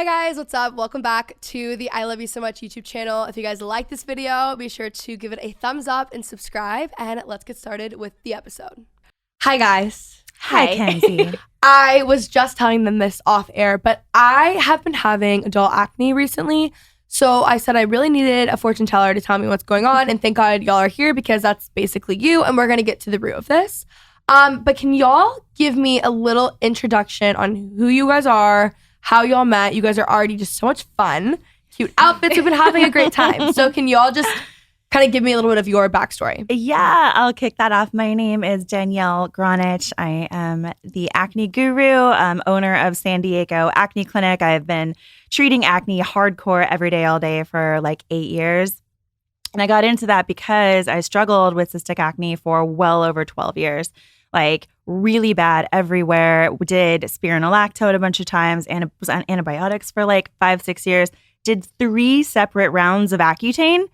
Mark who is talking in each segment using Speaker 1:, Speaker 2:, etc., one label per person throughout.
Speaker 1: Hi guys, what's up? Welcome back to the I Love You So Much YouTube channel. If you guys like this video, be sure to give it a thumbs up and subscribe, and let's get started with the episode. Hi guys.
Speaker 2: Hi, Kenzie.
Speaker 1: I was just telling them this off air, but I have been having adult acne recently. So I said I really needed a fortune teller to tell me what's going on, and thank God y'all are here because that's basically you, and we're gonna get to the root of this. But can y'all give me a little introduction on who you guys are, how y'all met? You guys are already just so much fun, cute outfits. We've been having a great time. So can y'all just kind of give me a little bit of your backstory?
Speaker 2: Yeah, I'll kick that off. My name is Danielle Gronich. I am the acne guru, owner of San Diego Acne Clinic. I've been treating acne hardcore every day, all day for like 8 years. And I got into that because I struggled with cystic acne for well over 12 years. Like really bad everywhere. We did spironolactone a bunch of times and was on antibiotics for like 5-6 years. Did 3 separate rounds of Accutane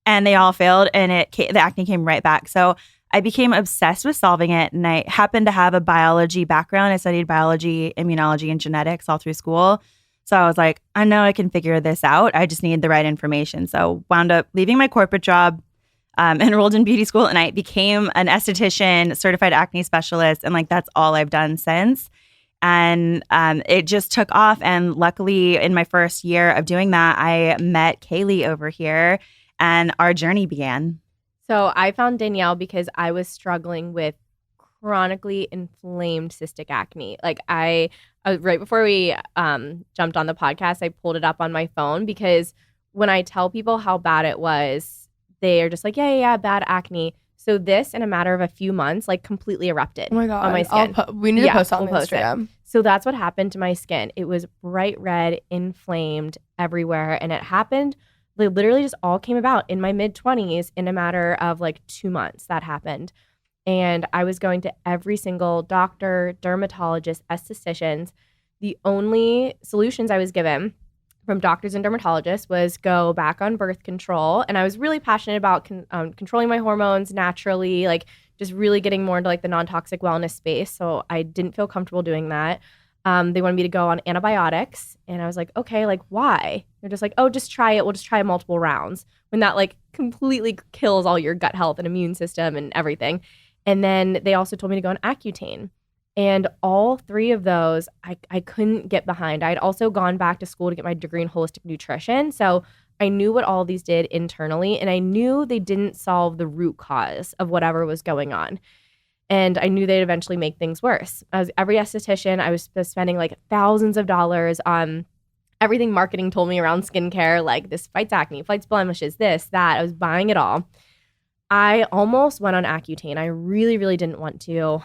Speaker 2: and they all failed, and the acne came right back. So I became obsessed with solving it, and I happened to have a biology background. I studied biology, immunology, and genetics all through school. So I was like, I know I can figure this out. I just need the right information. So wound up leaving my corporate job, enrolled in beauty school, and I became an esthetician, certified acne specialist. And like, that's all I've done since. And it just took off. And luckily in my first year of doing that, I met Kaylee over here and our journey began.
Speaker 3: So I found Danielle because I was struggling with chronically inflamed cystic acne. Like I right before we jumped on the podcast, I pulled it up on my phone because when I tell people how bad it was, they are just like, yeah, bad acne. So this, in a matter of a few months, like completely erupted
Speaker 1: Oh my God.
Speaker 3: on my skin.
Speaker 1: We need to post on
Speaker 3: we'll
Speaker 1: Instagram.
Speaker 3: So that's what happened to my skin. It was bright red, inflamed everywhere. And it happened, they literally just all came about in my mid-20s in a matter of like 2 months. That happened. And I was going to every single doctor, dermatologist, estheticians. The only solutions I was given from doctors and dermatologists was go back on birth control. And I was really passionate about controlling my hormones naturally, like just really getting more into like the non-toxic wellness space. So I didn't feel comfortable doing that. They wanted me to go on antibiotics. And I was like, okay, like why? They're just like, oh, just try it. We'll just try multiple rounds, when that like completely kills all your gut health and immune system and everything. And then they also told me to go on Accutane. And all 3 of those, I couldn't get behind. I'd also gone back to school to get my degree in holistic nutrition. So I knew what all these did internally, and I knew they didn't solve the root cause of whatever was going on. And I knew they'd eventually make things worse. As every esthetician, I was spending like thousands of dollars on everything marketing told me around skincare, like this fights acne, fights blemishes, this, that. I was buying it all. I almost went on Accutane. I really, really didn't want to.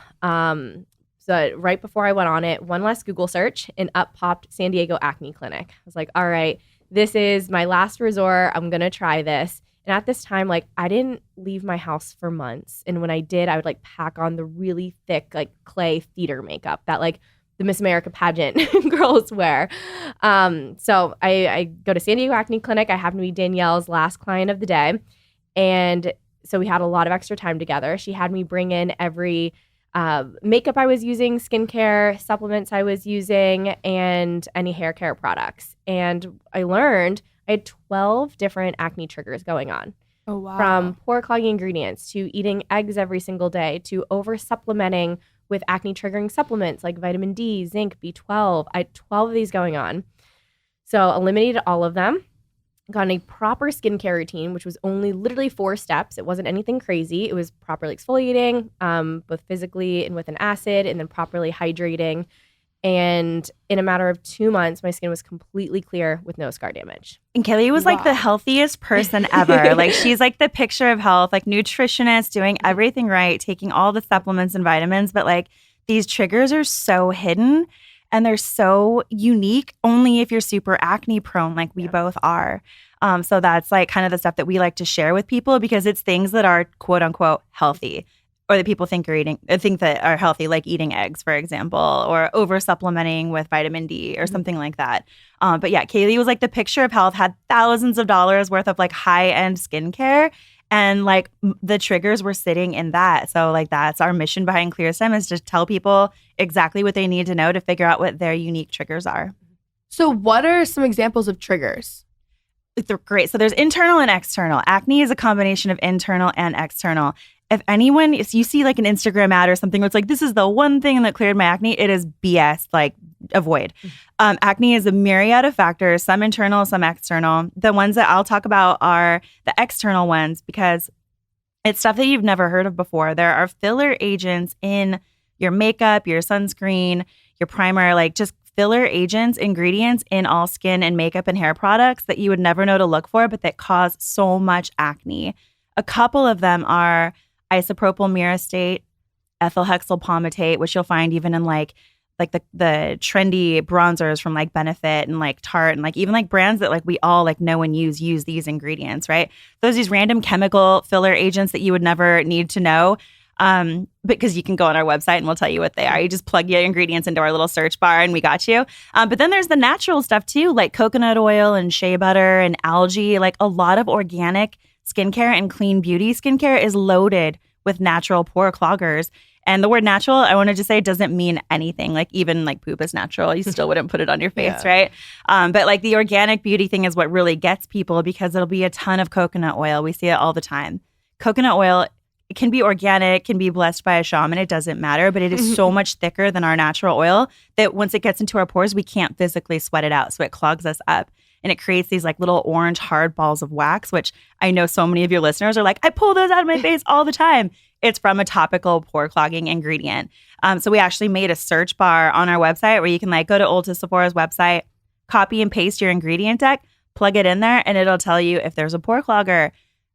Speaker 3: So right before I went on it, one last Google search and up popped San Diego Acne Clinic. I was like, all right, this is my last resort. I'm going to try this. And at this time, like I didn't leave my house for months. And when I did, I would like pack on the really thick like clay theater makeup that like the Miss America pageant girls wear. So I go to San Diego Acne Clinic. I happen to be Danielle's last client of the day. And so we had a lot of extra time together. She had me bring in every makeup I was using, skincare, supplements I was using, and any hair care products. And I learned I had 12 different acne triggers going on.
Speaker 1: Oh, wow.
Speaker 3: From pore clogging ingredients to eating eggs every single day to over supplementing with acne triggering supplements like vitamin D, zinc, B12. I had 12 of these going on. So eliminated all of them. Got a proper skincare routine, which was only literally 4 steps. It wasn't anything crazy. It was properly exfoliating, both physically and with an acid, and then properly hydrating. And in a matter of 2 months, my skin was completely clear with no scar damage.
Speaker 2: And Kelly was like the healthiest person ever. Like she's like the picture of health, like nutritionist, doing everything right, taking all the supplements and vitamins. But like these triggers are so hidden. And they're so unique only if you're super acne prone like we both are. So that's like kind of the stuff that we like to share with people because it's things that are quote unquote healthy or that people think that are healthy, like eating eggs, for example, or over supplementing with vitamin D or something like that. But yeah, Kaylee was like the picture of health, had thousands of dollars worth of like high end skincare. And like the triggers were sitting in that. So like that's our mission behind Clearstem, is to tell people exactly what they need to know to figure out what their unique triggers are.
Speaker 1: So what are some examples of triggers?
Speaker 2: They're great. So there's internal and external. Acne is a combination of internal and external. If you see like an Instagram ad or something that's like, this is the one thing that cleared my acne, it is BS, like avoid. Acne is a myriad of factors, some internal, some external. The ones that I'll talk about are the external ones because it's stuff that you've never heard of before. There are filler agents in your makeup, your sunscreen, your primer, like just filler agents, ingredients in all skin and makeup and hair products that you would never know to look for, but that cause so much acne. A couple of them are isopropyl myristate, ethyl hexyl palmitate, which you'll find even in like the trendy bronzers from like Benefit and like Tarte and like even like brands that like we all like know and use these ingredients, right? These random chemical filler agents that you would never need to know. Because you can go on our website and we'll tell you what they are. You just plug your ingredients into our little search bar and we got you. But then there's the natural stuff too, like coconut oil and shea butter and algae. Like a lot of organic skincare and clean beauty skincare is loaded with natural pore cloggers. And the word natural, I wanted to say, doesn't mean anything. Like even like poop is natural. You still wouldn't put it on your face, right? But like the organic beauty thing is what really gets people because it'll be a ton of coconut oil. We see it all the time. Coconut oil, it can be organic, can be blessed by a shaman. It doesn't matter, but it is so much thicker than our natural oil that once it gets into our pores, we can't physically sweat it out. So it clogs us up. And it creates these like little orange hard balls of wax, which I know so many of your listeners are like, I pull those out of my face all the time. It's from a topical pore clogging ingredient. So we actually made a search bar on our website where you can like go to Ulta Sephora's website, copy and paste your ingredient deck, plug it in there, and it'll tell you if there's a pore clogger,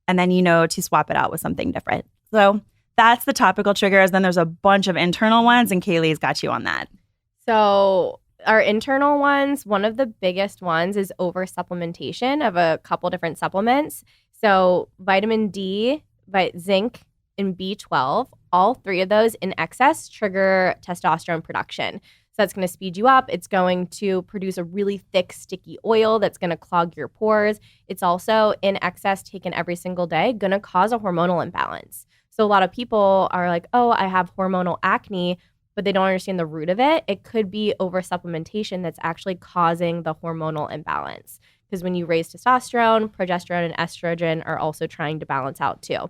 Speaker 2: and then you know to swap it out with something different. So that's the topical triggers. Then there's a bunch of internal ones, and Kaylee's got you on that.
Speaker 3: So our internal ones, one of the biggest ones is over supplementation of a couple different supplements. So vitamin D, zinc, and B12, all three of those in excess trigger testosterone production. So that's going to speed you up. It's going to produce a really thick, sticky oil that's going to clog your pores. It's also in excess, taken every single day, going to cause a hormonal imbalance. So a lot of people are like, oh, I have hormonal acne, but they don't understand the root of it. It could be over supplementation that's actually causing the hormonal imbalance. Because when you raise testosterone, progesterone, and estrogen are also trying to balance out too.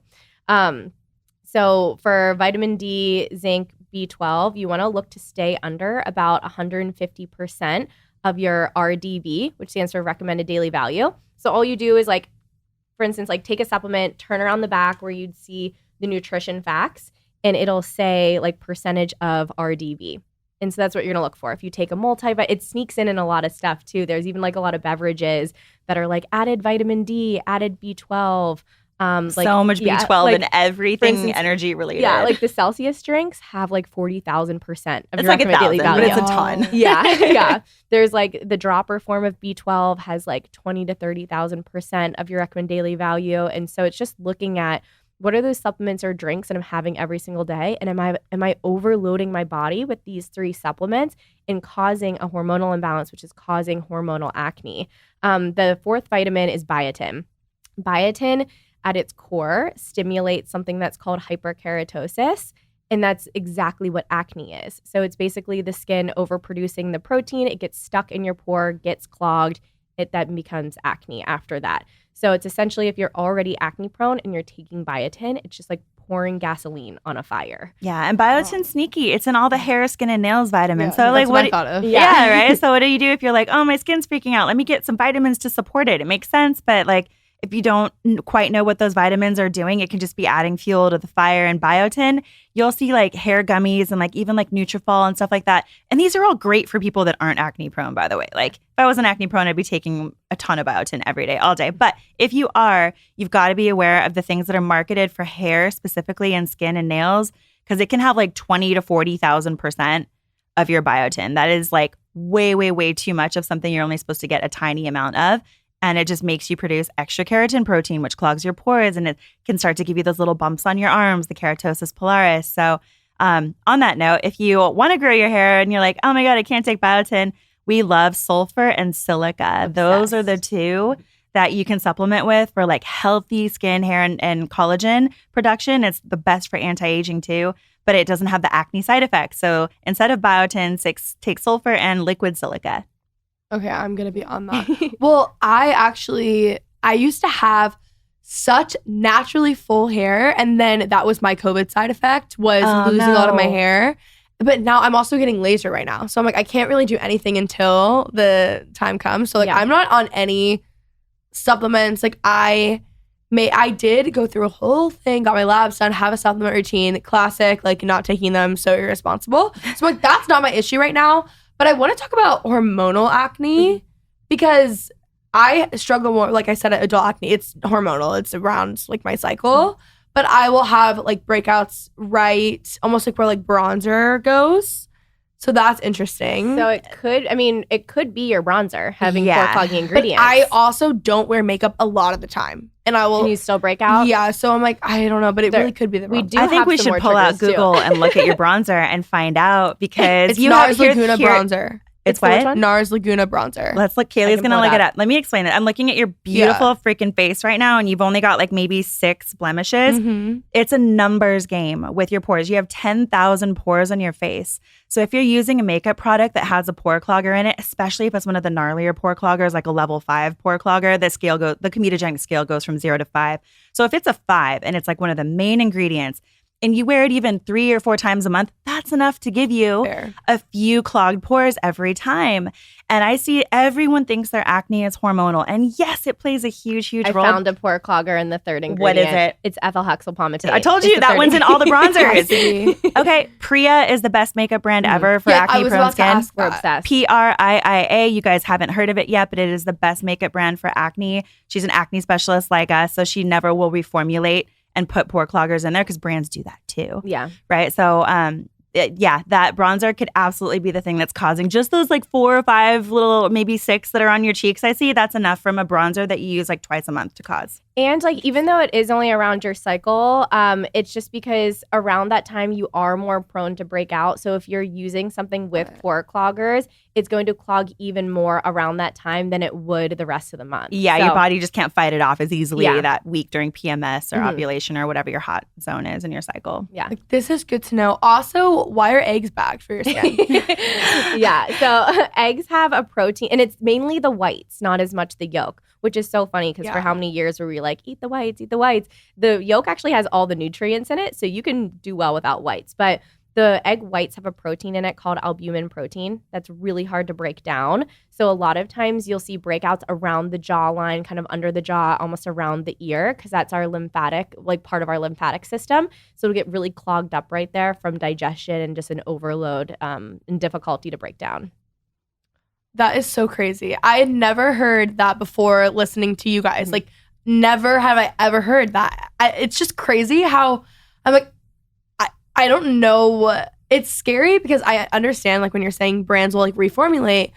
Speaker 3: So for vitamin D, zinc, B12, you want to look to stay under about 150% of your RDV, which stands for recommended daily value. So all you do is like, for instance, like take a supplement, turn around the back where you'd see the nutrition facts, and it'll say like percentage of RDV. And so that's what you're going to look for. If you take a multivitamin, it sneaks in a lot of stuff too. There's even like a lot of beverages that are like added vitamin D, added B12.
Speaker 2: So much B12 and everything instance, energy related.
Speaker 3: Yeah, like the Celsius drinks have like 40,000% of
Speaker 2: it's
Speaker 3: your
Speaker 2: like
Speaker 3: recommended daily value.
Speaker 2: But it's a ton.
Speaker 3: Yeah. There's like the dropper form of B12 has like 20 to 30,000% of your recommended daily value. And so it's just looking at what are those supplements or drinks that I'm having every single day? And am I overloading my body with these three supplements and causing a hormonal imbalance, which is causing hormonal acne? The fourth vitamin is biotin. Biotin at its core stimulates something that's called hyperkeratosis. And that's exactly what acne is. So it's basically the skin overproducing the protein. It gets stuck in your pore, gets clogged. It then becomes acne after that. So it's essentially if you're already acne prone and you're taking biotin, it's just like pouring gasoline on a fire.
Speaker 2: Yeah, and biotin's sneaky. It's in all the hair, skin, and nails vitamins.
Speaker 1: Yeah,
Speaker 2: so like
Speaker 1: what I thought of.
Speaker 2: Yeah, right? So what do you do if you're like, oh, my skin's freaking out? Let me get some vitamins to support it. It makes sense, but like if you don't quite know what those vitamins are doing, it can just be adding fuel to the fire. And biotin, you'll see like hair gummies and like even like Nutrafol and stuff like that. And these are all great for people that aren't acne prone, by the way. Like if I wasn't acne prone, I'd be taking a ton of biotin every day, all day. But if you are, you've got to be aware of the things that are marketed for hair specifically and skin and nails, because it can have like 20 to 40,000% of your biotin. That is like way, way, way too much of something you're only supposed to get a tiny amount of. And it just makes you produce extra keratin protein, which clogs your pores, and it can start to give you those little bumps on your arms, the keratosis pilaris. So on that note, if you want to grow your hair and you're like, oh my God, I can't take biotin, we love sulfur and silica. Obsessed. Those are the two that you can supplement with for like healthy skin, hair, and collagen production. It's the best for anti-aging too, but it doesn't have the acne side effects. So instead of biotin, take sulfur and liquid silica.
Speaker 1: Okay, I'm going to be on that. Well, I used to have such naturally full hair, and then that was my COVID side effect, was losing a lot of my hair. But now I'm also getting laser right now. So I'm like, I can't really do anything until the time comes. So like, I'm not on any supplements. Like I did go through a whole thing, got my labs done, have a supplement routine, classic, like not taking them, so irresponsible. So like, that's not my issue right now. But I want to talk about hormonal acne because I struggle more, like I said, adult acne. It's hormonal. It's around like my cycle. But I will have like breakouts right almost like where like bronzer goes. So that's interesting.
Speaker 3: So it could be your bronzer having pore clogging ingredients.
Speaker 1: But I also don't wear makeup a lot of the time. And I will.
Speaker 3: Can you still break out?
Speaker 1: Yeah. So I'm like, I don't know, but it really could be the bronzer.
Speaker 2: I think we should pull out Google and look at your bronzer and find out because
Speaker 1: it's NARS Laguna bronzer.
Speaker 2: It's what?
Speaker 1: NARS Laguna bronzer.
Speaker 2: Let's look. Kaylee's going to look it up. Let me explain it. I'm looking at your beautiful freaking face right now, and you've only got like maybe 6 blemishes. Mm-hmm. It's a numbers game with your pores. You have 10,000 pores on your face. So if you're using a makeup product that has a pore clogger in it, especially if it's one of the gnarlier pore cloggers, like a level 5 pore clogger, the comedogenic scale goes from 0 to 5. So if it's a 5 and it's like one of the main ingredients, and you wear it even 3 or 4 times a month, that's enough to give you a few clogged pores every time. And I see everyone thinks their acne is hormonal. And yes, it plays a huge role.
Speaker 3: I found a pore clogger in the third ingredient.
Speaker 2: What is it?
Speaker 3: It's ethyl hexyl palmitate.
Speaker 2: I told you that one's in all the bronzers. Okay, Priya is the best makeup brand ever for acne-prone skin.
Speaker 3: We're obsessed.
Speaker 2: PRIIA. You guys haven't heard of it yet, but it is the best makeup brand for acne. She's an acne specialist like us, so she never will reformulate and put pore cloggers in there because brands do that too.
Speaker 3: Yeah.
Speaker 2: Right. So, that bronzer could absolutely be the thing that's causing just those like 4 or 5 little, maybe 6 that are on your cheeks. I see that's enough from a bronzer that you use like twice a month to cause.
Speaker 3: And like, even though it is only around your cycle, it's just because around that time you are more prone to break out. So if you're using something with pore cloggers, it's going to clog even more around that time than it would the rest of the month.
Speaker 2: Yeah, so, your body just can't fight it off as easily that week during PMS or ovulation or whatever your hot zone is in your cycle.
Speaker 3: Yeah.
Speaker 1: Like, this is good to know. Also, why are eggs bad for your skin?
Speaker 3: Yeah, so eggs have a protein, and it's mainly the whites, not as much the yolk, which is so funny because for how many years were we like, eat the whites, eat the whites. The yolk actually has all the nutrients in it, so you can do well without whites. But the egg whites have a protein in it called albumin protein that's really hard to break down. So a lot of times you'll see breakouts around the jawline, kind of under the jaw, almost around the ear, because that's our lymphatic, like part of our lymphatic system. So it'll get really clogged up right there from digestion and just an overload and difficulty to break down.
Speaker 1: That is so crazy. I had never heard that before listening to you guys. Like, never have I ever heard that. It's just crazy how I'm like, I don't know. It's scary because I understand, like, when you're saying brands will like reformulate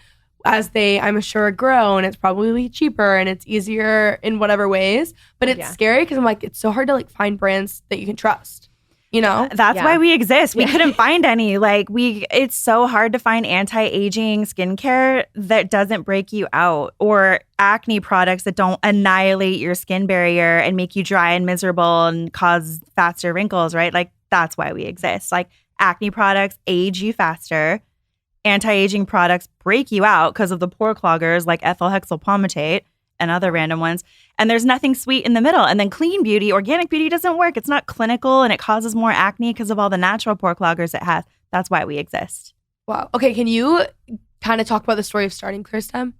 Speaker 1: as they, I'm sure, grow, and it's probably cheaper and it's easier in whatever ways. But it's scary because I'm like, it's so hard to like find brands that you can trust. You know,
Speaker 2: that's why we exist. We couldn't find any. Like, it's so hard to find anti-aging skincare that doesn't break you out, or acne products that don't annihilate your skin barrier and make you dry and miserable and cause faster wrinkles, right? Like, that's why we exist. Like, acne products age you faster. Anti-aging products break you out because of the pore cloggers like ethyl hexyl palmitate and other random ones. And there's nothing sweet in the middle. And then clean beauty, organic beauty doesn't work. It's not clinical, and it causes more acne because of all the natural pore cloggers it has. That's why we exist.
Speaker 1: Wow. Okay, can you kind of talk about the story of starting Clearstem?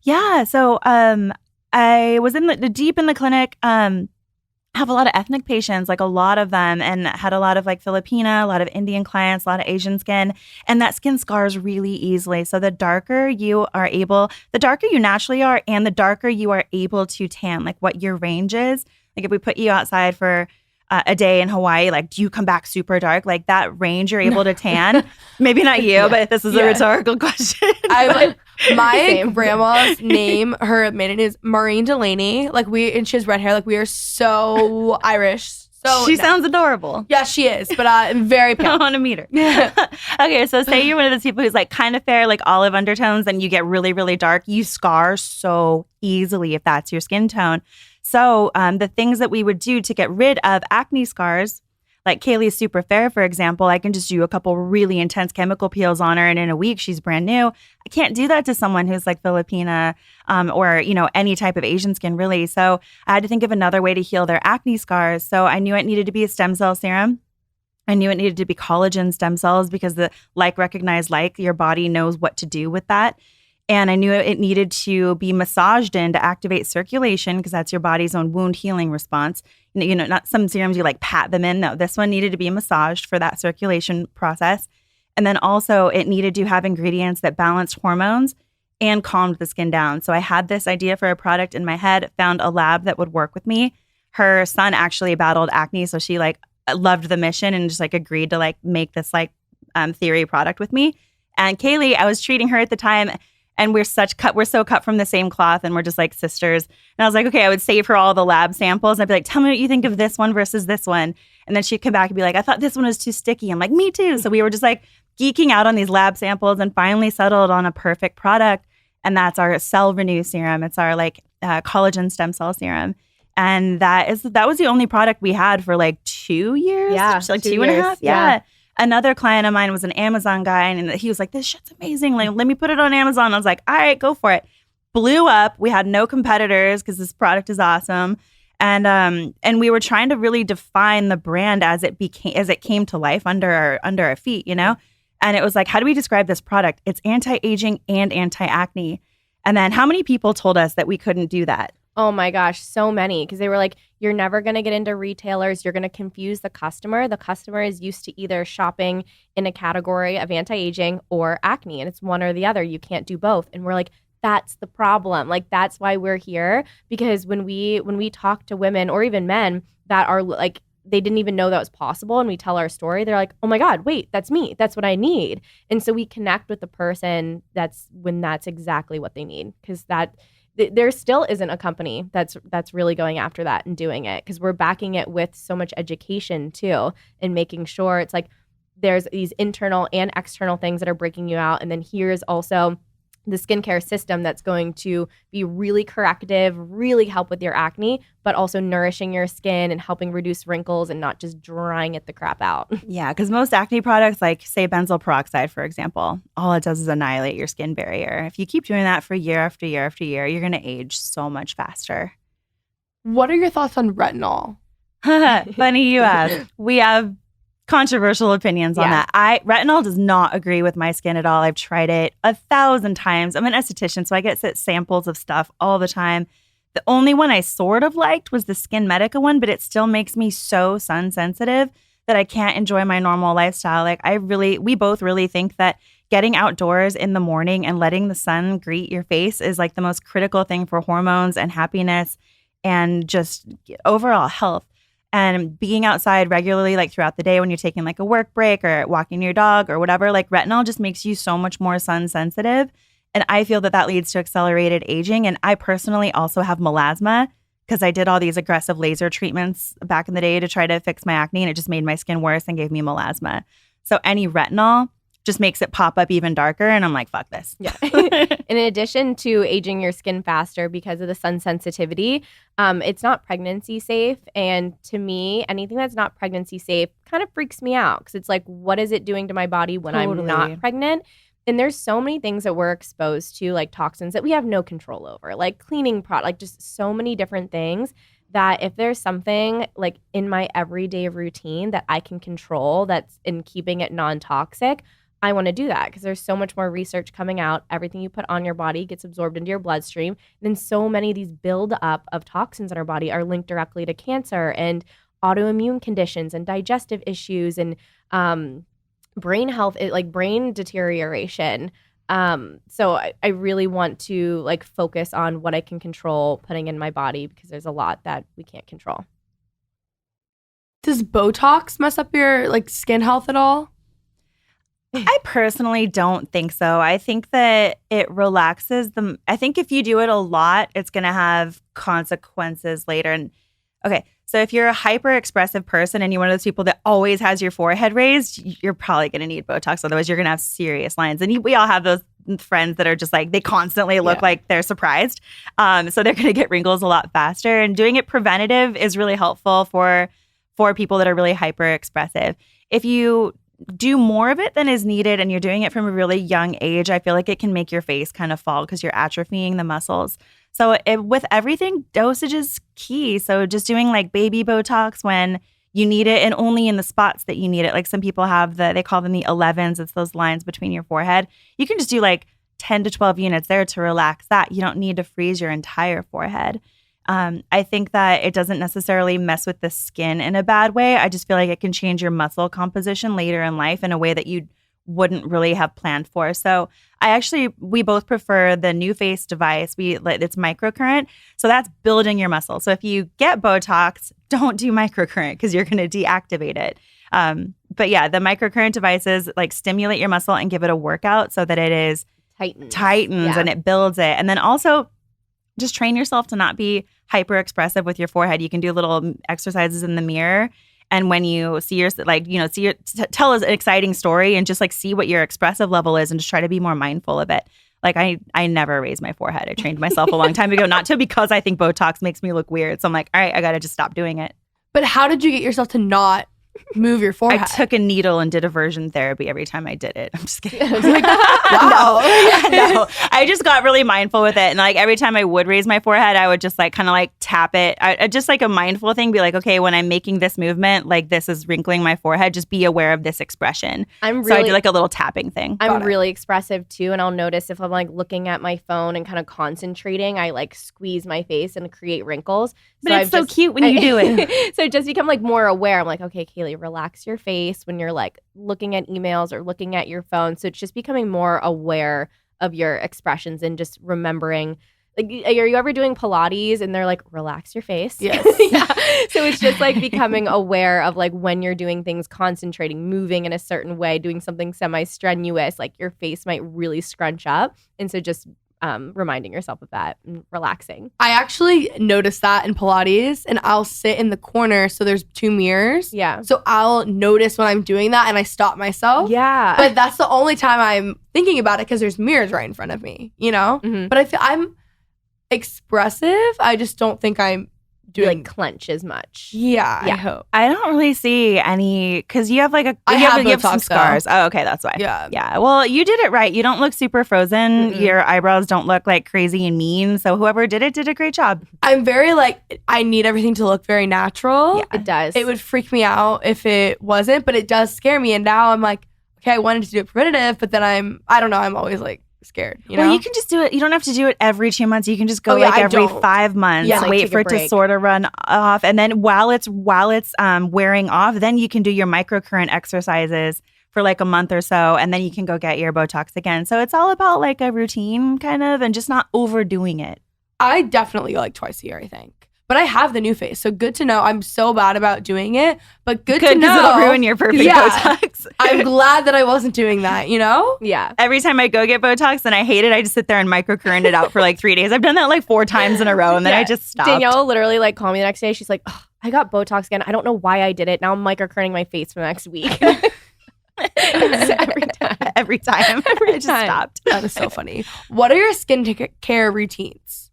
Speaker 2: Yeah. So I was deep in the clinic, have a lot of ethnic patients, like a lot of them, and had a lot of like Filipina, a lot of Indian clients, a lot of Asian skin, and that skin scars really easily. So the darker you naturally are, and the darker you are able to tan, like what your range is. Like if we put you outside for a day in Hawaii, like, do you come back super dark? Like that range you're able to tan? Maybe not you, but this is a rhetorical question.
Speaker 1: My grandma's name, her maiden name is Maureen Delaney. Like and she has red hair. Like we are so Irish. So
Speaker 2: she sounds adorable.
Speaker 1: Yeah, she is, but very pale.
Speaker 2: I want to meet her. Okay, so say you're one of those people who's like kind of fair, like olive undertones, and you get really, really dark. You scar so easily if that's your skin tone. So the things that we would do to get rid of acne scars, Like Kaylee's Super Fair, for example, I can just do a couple really intense chemical peels on her, and in a week she's brand new. I can't do that to someone who's like Filipina or, any type of Asian skin really. So I had to think of another way to heal their acne scars. So I knew it needed to be a stem cell serum. I knew it needed to be collagen stem cells because the recognized your body knows what to do with that. And I knew it needed to be massaged in to activate circulation because that's your body's own wound healing response. Not some serums you like pat them in. No, this one needed to be massaged for that circulation process. And then also it needed to have ingredients that balanced hormones and calmed the skin down. So I had this idea for a product in my head, found a lab that would work with me. Her son actually battled acne, so she loved the mission and just agreed to make this theory product with me. And Kaylee, I was treating her at the time, and we're so cut from the same cloth, and we're just like sisters. And I was like, okay, I would save her all the lab samples. I'd be like, tell me what you think of this one versus this one. And then she'd come back and be like, I thought this one was too sticky. I'm like, me too. So we were just geeking out on these lab samples and finally settled on a perfect product. And that's our Cell Renew serum. It's our collagen stem cell serum. And that was the only product we had for 2 years.
Speaker 3: Yeah,
Speaker 2: 2 and a half. Yeah. Another client of mine was an Amazon guy, and he was like, this shit's amazing. Let me put it on Amazon. I was like, all right, go for it. Blew up. We had no competitors because this product is awesome. And we were trying to really define the brand as it came to life under our feet, And it was like, how do we describe this product? It's anti-aging and anti-acne. And then how many people told us that we couldn't do that?
Speaker 3: Oh my gosh, so many. Because they were like, you're never going to get into retailers. You're going to confuse the customer. The customer is used to either shopping in a category of anti-aging or acne, and it's one or the other. You can't do both. And we're like, that's the problem. That's why we're here. Because when we talk to women or even men that are they didn't even know that was possible, and we tell our story, they're like, oh my God, wait, that's me. That's what I need. And so we connect with the person that's exactly what they need. Because there still isn't a company that's really going after that and doing it, because we're backing it with so much education too, and making sure it's there's these internal and external things that are breaking you out. And then here's also the skincare system that's going to be really corrective, really help with your acne, but also nourishing your skin and helping reduce wrinkles and not just drying it the crap out.
Speaker 2: Yeah, because most acne products, say benzoyl peroxide, for example, all it does is annihilate your skin barrier. If you keep doing that for year after year after year, you're going to age so much faster.
Speaker 1: What are your thoughts on retinol?
Speaker 2: Funny you ask. We have controversial opinions on that. Retinol does not agree with my skin at all. I've tried it 1,000 times. I'm an esthetician, so I get samples of stuff all the time. The only one I sort of liked was the Skin Medica one, but it still makes me so sun sensitive that I can't enjoy my normal lifestyle. We both really think that getting outdoors in the morning and letting the sun greet your face is the most critical thing for hormones and happiness and just overall health. And being outside regularly, throughout the day when you're taking a work break or walking your dog or whatever, retinol just makes you so much more sun sensitive. And I feel that leads to accelerated aging. And I personally also have melasma because I did all these aggressive laser treatments back in the day to try to fix my acne, and it just made my skin worse and gave me melasma. So any retinol just makes it pop up even darker. And I'm like, fuck this.
Speaker 3: Yeah. In addition to aging your skin faster because of the sun sensitivity, it's not pregnancy safe. And to me, anything that's not pregnancy safe kind of freaks me out because it's what is it doing to my body when I'm not pregnant? And there's so many things that we're exposed to, toxins that we have no control over, cleaning product, just so many different things that if there's something in my everyday routine that I can control that's in keeping it non-toxic, I want to do that because there's so much more research coming out. Everything you put on your body gets absorbed into your bloodstream. And then so many of these build up of toxins in our body are linked directly to cancer and autoimmune conditions and digestive issues and brain health, brain deterioration. So I really want to focus on what I can control putting in my body because there's a lot that we can't control.
Speaker 1: Does Botox mess up your skin health at all?
Speaker 2: I personally don't think so. I think that it relaxes them. I think if you do it a lot, it's going to have consequences later. And okay, so if you're a hyper expressive person and you're one of those people that always has your forehead raised, you're probably going to need Botox. Otherwise, you're going to have serious lines. And we all have those friends that are just they constantly look like they're surprised. So they're going to get wrinkles a lot faster. And doing it preventative is really helpful for for people that are really hyper expressive. If you do more of it than is needed and you're doing it from a really young age, I feel like it can make your face kind of fall because you're atrophying the muscles. So with everything, dosage is key. So just doing like baby Botox when you need it and only in the spots that you need it. Like some people have they call them the 11s. It's those lines between your forehead. You can just do like 10 to 12 units there to relax that. You don't need to freeze your entire forehead. I think that it doesn't necessarily mess with the skin in a bad way. I just feel like it can change your muscle composition later in life in a way that you wouldn't really have planned for. So we both prefer the New Face device. It's microcurrent. So that's building your muscle. So if you get Botox, don't do microcurrent because you're going to deactivate it. But yeah, the microcurrent devices like stimulate your muscle and give it a workout so that it is tightens and it builds it. And then also just train yourself to not be hyper expressive with your forehead. You can do little exercises in the mirror. And when you see tell us an exciting story and just like see what your expressive level is and just try to be more mindful of it. Like I never raise my forehead. I trained myself a long time ago not to because I think Botox makes me look weird. So I'm like, all right, I got to just stop doing it.
Speaker 1: But how did you get yourself to not move your forehead?
Speaker 2: I took a needle and did aversion therapy every time I did it. I'm just kidding.
Speaker 1: I was like, wow.
Speaker 2: No, I just got really mindful with it. And like every time I would raise my forehead, I would just like kind of like tap it. I just like a mindful thing, be like, okay, when I'm making this movement, like this is wrinkling my forehead, just be aware of this expression. So I do like a little tapping thing.
Speaker 3: I'm really expressive too. And I'll notice if I'm like looking at my phone and kind of concentrating, I like squeeze my face and create wrinkles.
Speaker 2: But it's so cute when you do it.
Speaker 3: So I just become like more aware. I'm like, okay, Kaylee, relax your face when you're like looking at emails or looking at your phone. So it's just becoming more aware of your expressions and just remembering. Like, are you ever doing Pilates and they're like, relax your face?
Speaker 1: Yes.
Speaker 3: Yeah. So it's just like becoming aware of like when you're doing things, concentrating, moving in a certain way, doing something semi-strenuous, like your face might really scrunch up. And so just reminding yourself of that and relaxing.
Speaker 1: I actually noticed that in Pilates, and I'll sit in the corner. So there's 2 mirrors.
Speaker 3: Yeah.
Speaker 1: So I'll notice when I'm doing that and I stop myself.
Speaker 3: Yeah.
Speaker 1: But that's the only time I'm thinking about it because there's mirrors right in front of me, you know?
Speaker 3: Mm-hmm.
Speaker 1: But I feel I'm expressive. I just don't think I'm doing
Speaker 3: like clench as much.
Speaker 1: Yeah, I hope.
Speaker 2: I don't really see any because you have like
Speaker 1: I have
Speaker 2: you have some
Speaker 1: Botox,
Speaker 2: scars. Though. Oh, okay, that's why.
Speaker 1: Yeah.
Speaker 2: Well, you did it right. You don't look super frozen.
Speaker 1: Mm-mm.
Speaker 2: Your eyebrows don't look like crazy and mean. So whoever did it did a great job.
Speaker 1: I'm very like I need everything to look very natural.
Speaker 2: Yeah.
Speaker 3: It does.
Speaker 1: It would freak me out if it wasn't, but it does scare me. And now I'm like, okay, I wanted to do it preventative, but then I don't know. I'm always like scared. You know?
Speaker 2: Well, you can just do it. You don't have to do it every 2 months. You can just go
Speaker 1: I
Speaker 2: every
Speaker 1: don't.
Speaker 2: 5 months.
Speaker 1: Yeah,
Speaker 3: like
Speaker 2: wait
Speaker 3: take
Speaker 2: for
Speaker 3: a
Speaker 2: it to
Speaker 3: break.
Speaker 2: sort of run off, and then while it's wearing off, then you can do your microcurrent exercises for like a month or so, and then you can go get your Botox again. So it's all about like a routine kind of, and just not overdoing it.
Speaker 1: I definitely go like twice a year, I think. But I have the New Face, so good to know. I'm so bad about doing it, but good to know.
Speaker 2: Because it'll ruin your perfect Botox.
Speaker 1: I'm glad that I wasn't doing that, you know?
Speaker 3: Yeah.
Speaker 2: Every time I go get Botox and I hate it, I just sit there and microcurrent it out for like 3 days. I've done that like 4 times in a row, and then I just stopped.
Speaker 3: Danielle literally like called me the next day. She's like, I got Botox again. I don't know why I did it. Now I'm microcurrenting my face for the next week.
Speaker 2: Every time. I just stopped.
Speaker 1: That is so funny. What are your skincare routines?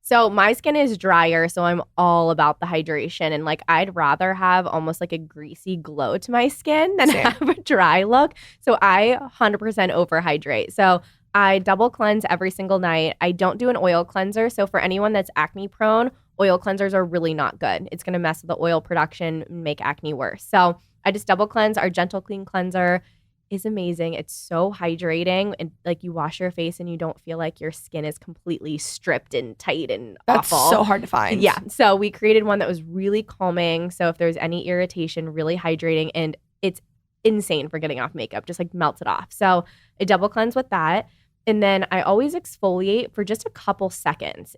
Speaker 3: So my skin is drier, so I'm all about the hydration. And like I'd rather have almost like a greasy glow to my skin than have a dry look. So I 100% overhydrate. So I double cleanse every single night. I don't do an oil cleanser. So for anyone that's acne prone, oil cleansers are really not good. It's going to mess with the oil production and make acne worse. So I just double cleanse. Our Gentle Clean Cleanser is amazing. It's so hydrating, and like you wash your face and you don't feel like your skin is completely stripped and tight and
Speaker 1: That's
Speaker 3: awful.
Speaker 1: so hard to find.
Speaker 3: Yeah. So we created one that was really calming. So if there's any irritation, really hydrating, and it's insane for getting off makeup, just like melts it off. So I double cleanse with that. And then I always exfoliate for just a couple seconds.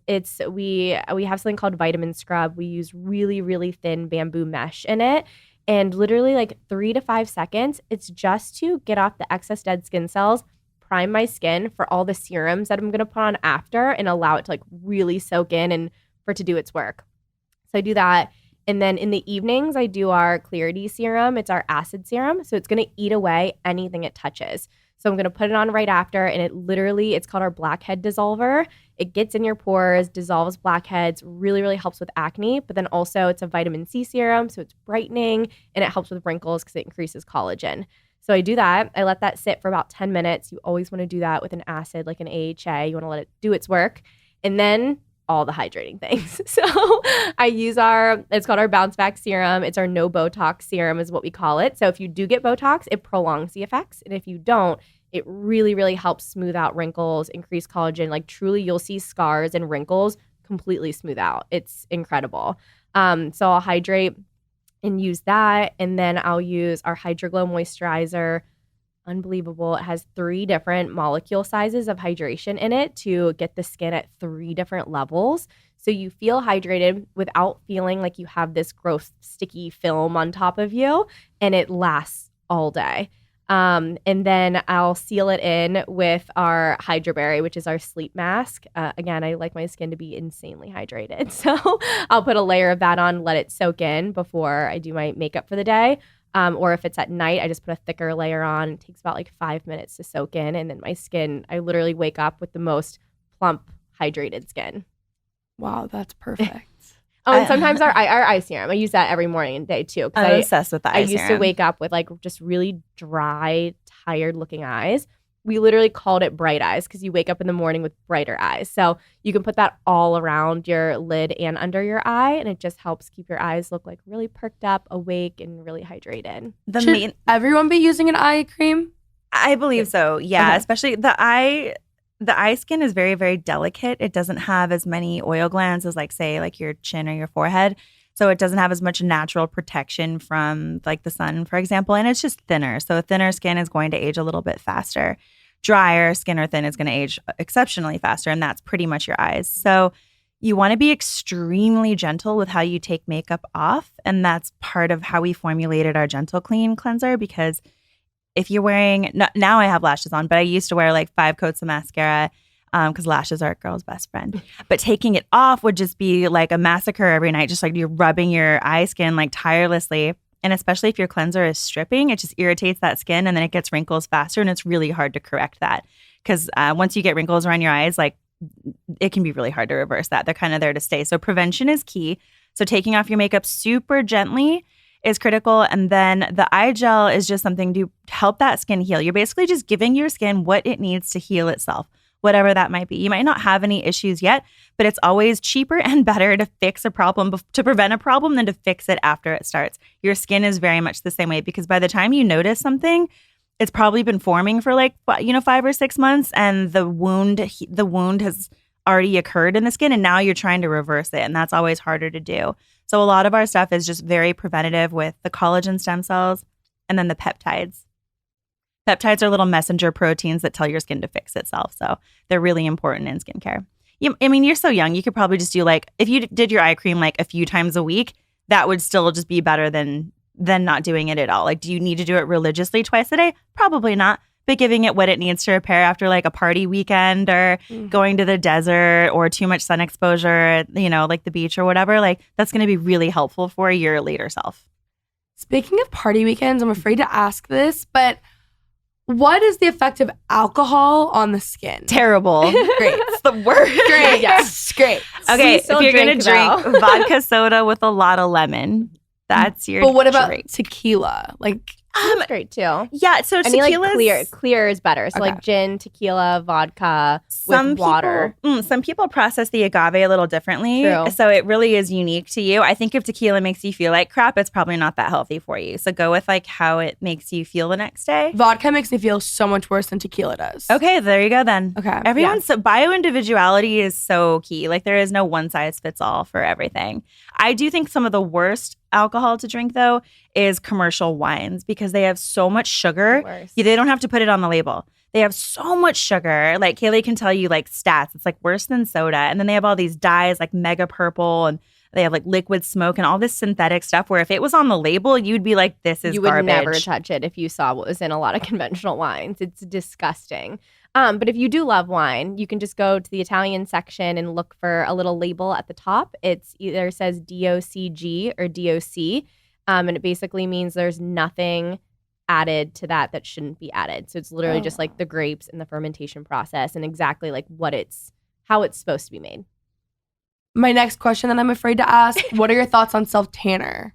Speaker 3: We have something called vitamin scrub. We use really, really thin bamboo mesh in it. And literally like 3 to 5 seconds, it's just to get off the excess dead skin cells, prime my skin for all the serums that I'm going to put on after, and allow it to like really soak in and for it to do its work. So I do that. And then in the evenings, I do our Clarity Serum. It's our acid serum. So it's going to eat away anything it touches. So I'm going to put it on right after, and it's called our blackhead dissolver. It gets in your pores, dissolves blackheads, really, really helps with acne. But then also it's a vitamin C serum, so it's brightening, and it helps with wrinkles because it increases collagen. So I do that. I let that sit for about 10 minutes. You always want to do that with an acid like an AHA. You want to let it do its work. And then all the hydrating things. So I use it's called our Bounce Back Serum. It's our no Botox serum is what we call it. So if you do get Botox, it prolongs the effects. And if you don't, it really, really helps smooth out wrinkles, increase collagen. Like truly you'll see scars and wrinkles completely smooth out. It's incredible. So I'll hydrate and use that. And then I'll use our Hydroglow moisturizer. Unbelievable. It has 3 different molecule sizes of hydration in it to get the skin at 3 different levels. So you feel hydrated without feeling like you have this gross sticky film on top of you, and it lasts all day. And then I'll seal it in with our Hydraberry, which is our sleep mask. Again, I like my skin to be insanely hydrated. So I'll put a layer of that on, let it soak in before I do my makeup for the day. Or if it's at night, I just put a thicker layer on. It takes about like 5 minutes to soak in. And then my skin, I literally wake up with the most plump, hydrated skin.
Speaker 1: Wow, that's perfect.
Speaker 3: Oh, and sometimes our eye serum. I use that every morning and day too.
Speaker 2: I'm obsessed with the eye serum.
Speaker 3: I used to wake up with like just really dry, tired looking eyes. We literally called it bright eyes because you wake up in the morning with brighter eyes. So you can put that all around your lid and under your eye, and it just helps keep your eyes look like really perked up, awake, and really hydrated.
Speaker 1: Should everyone be using an eye cream?
Speaker 2: I believe so. Yeah,
Speaker 1: Okay.
Speaker 2: especially the eye skin is very, very delicate. It doesn't have as many oil glands as say your chin or your forehead. So it doesn't have as much natural protection from like the sun, for example, and it's just thinner. So thinner skin is going to age a little bit faster. Drier skin or thin is going to age exceptionally faster, and that's pretty much your eyes. So you want to be extremely gentle with how you take makeup off, and that's part of how we formulated our Gentle Clean cleanser, because if you're wearing, now I have lashes on, but I used to wear like 5 coats of mascara because lashes are a girl's best friend. But taking it off would just be like a massacre every night, just like you're rubbing your eye skin like tirelessly. And especially if your cleanser is stripping, it just irritates that skin and then it gets wrinkles faster. And it's really hard to correct that because once you get wrinkles around your eyes, like it can be really hard to reverse that. They're kind of there to stay. So prevention is key. So taking off your makeup super gently is critical. And then the eye gel is just something to help that skin heal. You're basically just giving your skin what it needs to heal itself, whatever that might be. You might not have any issues yet, but it's always cheaper and better to fix a problem, to prevent a problem than to fix it after it starts. Your skin is very much the same way because by the time you notice something, it's probably been forming for 5 or 6 months, and the wound has already occurred in the skin, and now you're trying to reverse it, and that's always harder to do. So a lot of our stuff is just very preventative with the collagen stem cells and then the peptides. Peptides are little messenger proteins that tell your skin to fix itself. So they're really important in skincare. You're so young. You could probably just do if you did your eye cream a few times a week, that would still just be better than not doing it at all. Do you need to do it religiously twice a day? Probably not. But giving it what it needs to repair after a party weekend or going to the desert or too much sun exposure, like the beach or whatever, that's going to be really helpful for your later self.
Speaker 1: Speaking of party weekends, I'm afraid to ask this, but what is the effect of alcohol on the skin?
Speaker 2: Terrible.
Speaker 1: Great.
Speaker 2: It's the worst.
Speaker 1: Great. Yes. Great.
Speaker 2: Okay, if you're going to drink vodka soda with a lot of lemon, that's your
Speaker 1: But what about
Speaker 2: drink.
Speaker 1: Tequila?
Speaker 3: That's great too.
Speaker 2: Yeah, so
Speaker 3: tequila's clear is better. So
Speaker 1: Okay.
Speaker 3: Gin, tequila, vodka with water.
Speaker 2: Some people process the agave a little differently.
Speaker 3: True.
Speaker 2: So it really is unique to you. I think if tequila makes you feel like crap, it's probably not that healthy for you. So go with how it makes you feel the next day.
Speaker 1: Vodka makes me feel so much worse than tequila does.
Speaker 2: Okay, there you go then.
Speaker 1: Okay.
Speaker 2: So bio-individuality is so key. There is no one size fits all for everything. I do think some of the worst alcohol to drink though is commercial wines because they have so much sugar. They don't have to put it on the label. They have so much sugar. Kaylee can tell you stats. It's worse than soda. And then they have all these dyes mega purple, and they have liquid smoke and all this synthetic stuff where if it was on the label, you'd be like, this is
Speaker 3: You would
Speaker 2: garbage.
Speaker 3: never touch it if you saw what was in a lot of conventional wines. It's disgusting. But if you do love wine, you can just go to the Italian section and look for a little label at the top. It's either says DOCG or DOC. And it basically means there's nothing added to that shouldn't be added. So it's literally just like the grapes and the fermentation process and exactly like how it's supposed to be made.
Speaker 1: My next question that I'm afraid to ask, what are your thoughts on self-tanner?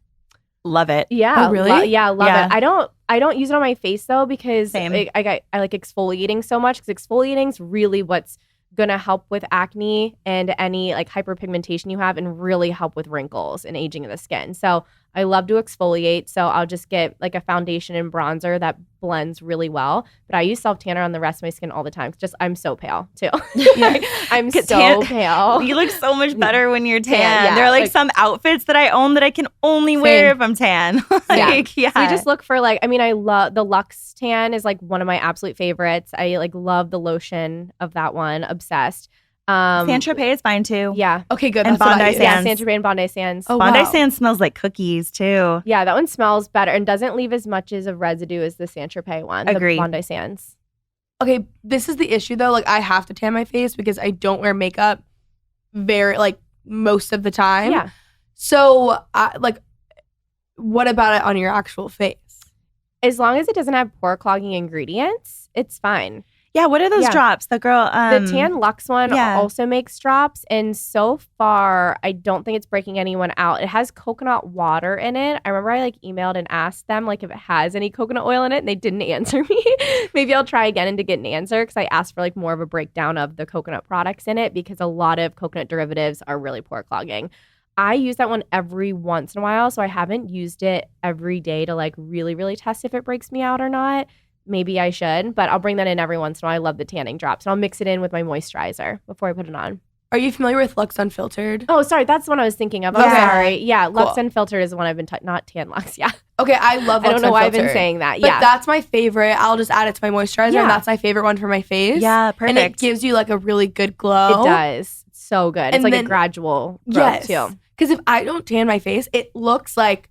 Speaker 2: Love it.
Speaker 3: Yeah.
Speaker 1: Oh, really?
Speaker 3: Love
Speaker 2: Yeah.
Speaker 3: it. I don't use it on my face though because
Speaker 2: Same.
Speaker 3: I like exfoliating so much because exfoliating is really what's gonna help with acne and any like hyperpigmentation you have and really help with wrinkles and aging of the skin. So I love to exfoliate. So I'll just get like a foundation and bronzer that blends really well. But I use self tanner on the rest of my skin all the time. Just I'm so pale too. Like, I'm so pale.
Speaker 2: You look so much better when you're tan.
Speaker 3: Yeah,
Speaker 2: There are like some outfits that I own that I can only wear if I'm tan. Like, yeah.
Speaker 3: So you just look for like, I mean, I love the Luxe tan is like one of my absolute favorites. I like love the lotion of that one. Obsessed.
Speaker 2: Saint Tropez is fine too.
Speaker 3: Yeah.
Speaker 1: Okay, good.
Speaker 2: And
Speaker 1: That's what I
Speaker 2: Bondi
Speaker 1: use.
Speaker 3: Yeah,
Speaker 2: Sands.
Speaker 3: Saint Tropez and Bondi Sands.
Speaker 1: Oh,
Speaker 2: Bondi
Speaker 1: wow.
Speaker 2: Sands smells like cookies too.
Speaker 3: Yeah, that one smells better and doesn't leave as much as a residue as the Saint Tropez one.
Speaker 2: Agreed.
Speaker 3: The Bondi Sands.
Speaker 1: Okay, this is the issue though. Like I have to tan my face because I don't wear makeup most of the time.
Speaker 3: Yeah.
Speaker 1: So what about it on your actual face?
Speaker 3: As long as it doesn't have pore clogging ingredients, it's fine.
Speaker 2: Yeah, what are those
Speaker 3: Yeah.
Speaker 2: drops? The girl
Speaker 3: The Tan Luxe one
Speaker 2: yeah.
Speaker 3: also makes drops, and so far, I don't think it's breaking anyone out. It has coconut water in it. I remember I like emailed and asked them like if it has any coconut oil in it, and they didn't answer me. Maybe I'll try again and to get an answer because I asked for like more of a breakdown of the coconut products in it because a lot of coconut derivatives are really pore clogging. I use that one every once in a while, so I haven't used it every day to like really, really test if it breaks me out or not. Maybe I should, but I'll bring that in every once in a while. I love the tanning drops. And I'll mix it in with my moisturizer before I put it on.
Speaker 1: Are you familiar with Luxe Unfiltered?
Speaker 3: Oh, sorry. That's the one I was thinking of. I'm
Speaker 1: Okay.
Speaker 3: sorry. Yeah, Luxe
Speaker 1: Cool.
Speaker 3: Unfiltered is the one I've been not Tan Luxe. Yeah.
Speaker 1: Okay, I love Luxe
Speaker 3: I don't know why I've been
Speaker 1: Unfiltered.
Speaker 3: saying that.
Speaker 1: But
Speaker 3: Yeah.
Speaker 1: that's my favorite. I'll just add it to my moisturizer,
Speaker 3: Yeah.
Speaker 1: and that's my favorite one for my face.
Speaker 2: Yeah, perfect.
Speaker 1: And it gives you like a really good glow.
Speaker 3: It does. It's so good. It's
Speaker 1: And
Speaker 3: like
Speaker 1: then-
Speaker 3: a gradual growth too.
Speaker 1: Because if I don't tan my face, it looks like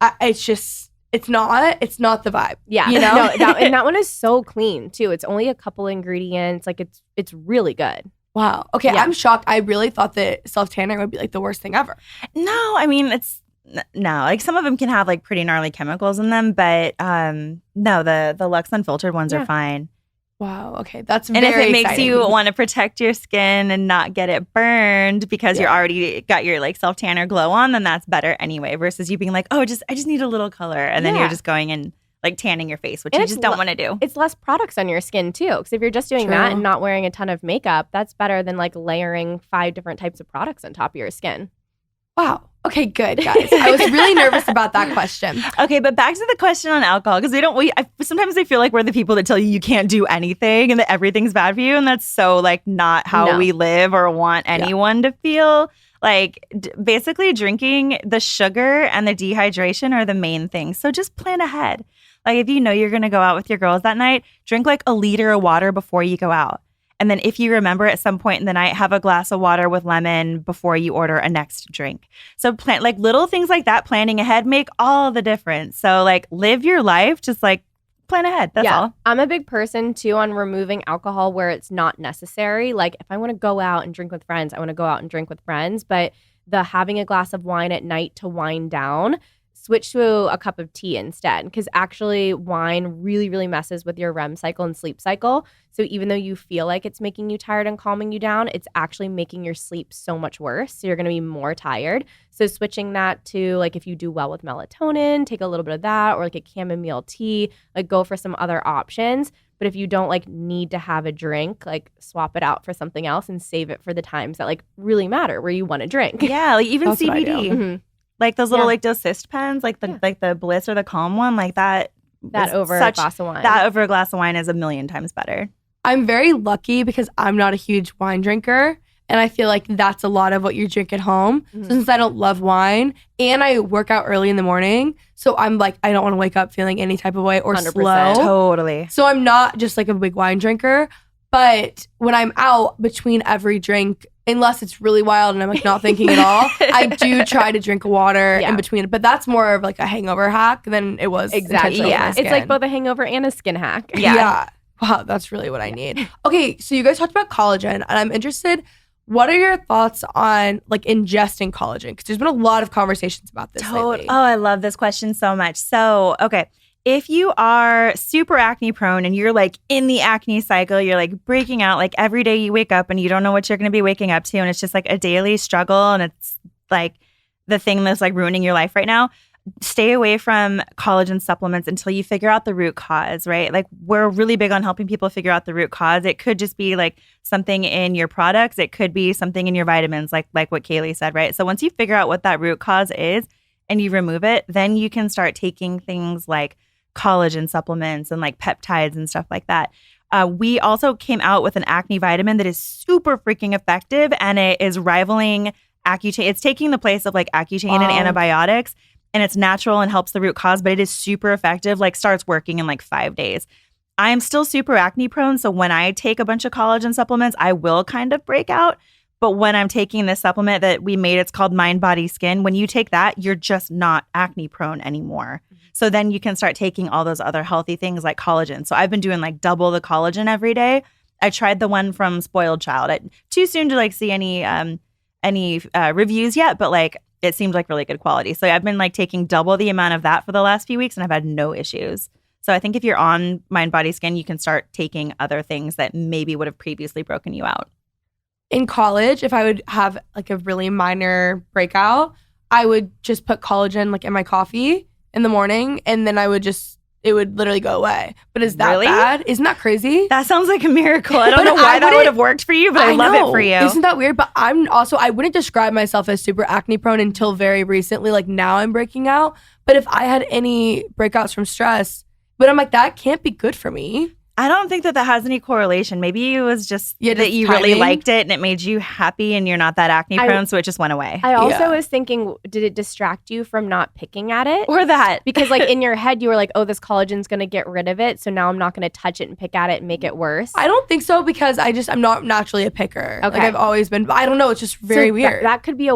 Speaker 1: it's not the vibe.
Speaker 3: Yeah.
Speaker 1: You know?
Speaker 3: No, and that one is so clean too. It's only a couple ingredients. Like it's really good.
Speaker 1: Wow. Okay,
Speaker 3: Yeah.
Speaker 1: I'm shocked. I really thought that self-tanning would be like the worst thing ever.
Speaker 2: No, I mean no. Like some of them can have like pretty gnarly chemicals in them, but no, the Luxe Unfiltered ones
Speaker 3: Yeah.
Speaker 2: are fine.
Speaker 1: Wow. Okay, that's
Speaker 2: And
Speaker 1: very
Speaker 2: if it makes
Speaker 1: exciting.
Speaker 2: you want to protect your skin and not get it burned because you're already got your like self tanner glow on, then that's better anyway. Versus you being like, oh, I just need a little color, and then
Speaker 3: Yeah.
Speaker 2: you're just going and like tanning your face, which
Speaker 3: And
Speaker 2: you
Speaker 3: it's
Speaker 2: just don't want to do.
Speaker 3: It's less products on your skin too. Because if you're just doing that
Speaker 1: True.
Speaker 3: and not wearing a ton of makeup, that's better than like layering 5 different types of products on top of your skin.
Speaker 1: Wow. Okay, good, guys. I was really nervous about that question.
Speaker 2: Okay, but back to the question on alcohol because sometimes I feel like we're the people that tell you can't do anything and that everything's bad for you, and that's so like not how
Speaker 3: No.
Speaker 2: we live or want anyone to feel. Like basically drinking the sugar and the dehydration are the main things. So just plan ahead. Like if you know you're going to go out with your girls that night, drink like a liter of water before you go out. And then if you remember at some point in the night, have a glass of water with lemon before you order a next drink. So plan like little things like that, planning ahead make all the difference. So like live your life, just like plan ahead. That's all.
Speaker 3: I'm a big person too on removing alcohol where it's not necessary. Like if I want to go out and drink with friends, I want to go out and drink with friends. But the having a glass of wine at night to wind down, switch to a cup of tea instead. Because actually wine really, really messes with your REM cycle and sleep cycle. So even though you feel like it's making you tired and calming you down, it's actually making your sleep so much worse. So you're going to be more tired. So switching that to like if you do well with melatonin, take a little bit of that, or like a chamomile tea, like go for some other options. But if you don't like need to have a drink, like swap it out for something else and save it for the times that like really matter where you want to drink.
Speaker 2: Yeah, like even
Speaker 1: That's what I do.
Speaker 2: CBD.
Speaker 3: Mhm.
Speaker 2: Like those little
Speaker 3: Yeah.
Speaker 2: like dosist pens, like the Bliss or the Calm one, like that.
Speaker 3: That
Speaker 2: is
Speaker 3: over a
Speaker 2: such-
Speaker 3: glass of wine.
Speaker 2: That over a glass of wine is 1,000,000 times better.
Speaker 1: I'm very lucky because I'm not a huge wine drinker. And I feel like that's a lot of what you drink at home.
Speaker 3: Mhm.
Speaker 1: So since I don't love wine and I work out early in the morning, so I'm like, I don't want to wake up feeling any type of way or
Speaker 3: 100%.
Speaker 1: slow.
Speaker 2: Totally.
Speaker 1: So I'm not just like a big wine drinker. But when I'm out between every drink, unless it's really wild and I'm like not thinking at all, I do try to drink water
Speaker 3: Yeah.
Speaker 1: in between. But that's more of like a hangover hack than it was
Speaker 3: Exactly.
Speaker 1: intentional for my
Speaker 3: Yeah. It's like
Speaker 1: skin.
Speaker 3: both a hangover and a skin hack.
Speaker 2: Yeah.
Speaker 1: Wow, that's really what I need. Okay, so you guys talked about collagen, and I'm interested. What are your thoughts on like ingesting collagen? Because there's been a lot of conversations about this lately.
Speaker 2: Oh, I love this question so much. So, okay. If you are super acne prone and you're like in the acne cycle, you're like breaking out like every day you wake up and you don't know what you're going to be waking up to. And it's just like a daily struggle. And it's like the thing that's like ruining your life right now. Stay away from collagen supplements until you figure out the root cause, right? Like we're really big on helping people figure out the root cause. It could just be like something in your products. It could be something in your vitamins, like what Kaylee said, right? So once you figure out what that root cause is and you remove it, then you can start taking things like collagen supplements and like peptides and stuff like that. We also came out with an acne vitamin that is super freaking effective, and it is rivaling Accutane. It's taking the place of like Accutane and antibiotics, and it's natural and helps the root cause, but it is super effective, like starts working in like 5 days. I'm still super acne prone, so when I take a bunch of collagen supplements, I will kind of break out. But when I'm taking this supplement that we made, it's called Mind, Body, Skin. When you take that, you're just not acne prone anymore. So then you can start taking all those other healthy things like collagen. So I've been doing like double the collagen every day. I tried the one from Spoiled Child. Too soon to like see any reviews yet, but like it seemed like really good quality. So I've been like taking double the amount of that for the last few weeks, and I've had no issues. So I think if you're on Mind, Body, Skin, you can start taking other things that maybe would have previously broken you out.
Speaker 1: In college, if I would have like a really minor breakout, I would just put collagen like in my coffee in the morning, and then it would literally go away. But is that
Speaker 2: Really?
Speaker 1: bad? Isn't that crazy?
Speaker 2: That sounds like a miracle. I don't know why that would have worked for you, but I love it for you.
Speaker 1: Isn't that weird? But I wouldn't describe myself as super acne prone until very recently. Like now I'm breaking out. But if I had any breakouts from stress, but I'm like, that can't be good for me.
Speaker 2: I don't think that has any correlation. Maybe it was just that
Speaker 1: just
Speaker 2: you
Speaker 1: timing.
Speaker 2: really liked it and it made you happy and you're not that acne prone, so it just went away.
Speaker 3: I also was thinking, did it distract you from not picking at it?
Speaker 2: Or that.
Speaker 3: Because like in your head, you were like, oh, this collagen's going to get rid of it. So now I'm not going to touch it and pick at it and make it worse.
Speaker 1: I don't think so, because I'm not naturally a picker.
Speaker 3: Okay.
Speaker 1: Like I've always been, but I don't know. It's just very weird.
Speaker 3: That could be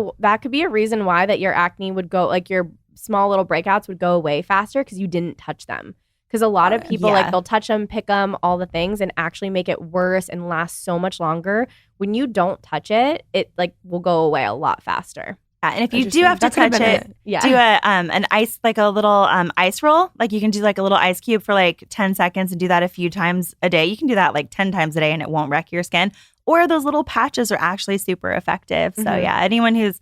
Speaker 3: a reason why that your acne would go, like your small little breakouts would go away faster because you didn't touch them. Because a lot of people, like, they'll touch them, pick them, all the things, and actually make it worse and last so much longer. When you don't touch it, it, like, will go away a lot faster.
Speaker 2: Yeah, and if you do have to touch it, do an ice, like a little ice roll. Like, you can do, like, a little ice cube for, like, 10 seconds and do that a few times a day. You can do that, like, 10 times a day, and it won't wreck your skin. Or those little patches are actually super effective. So, yeah, anyone who's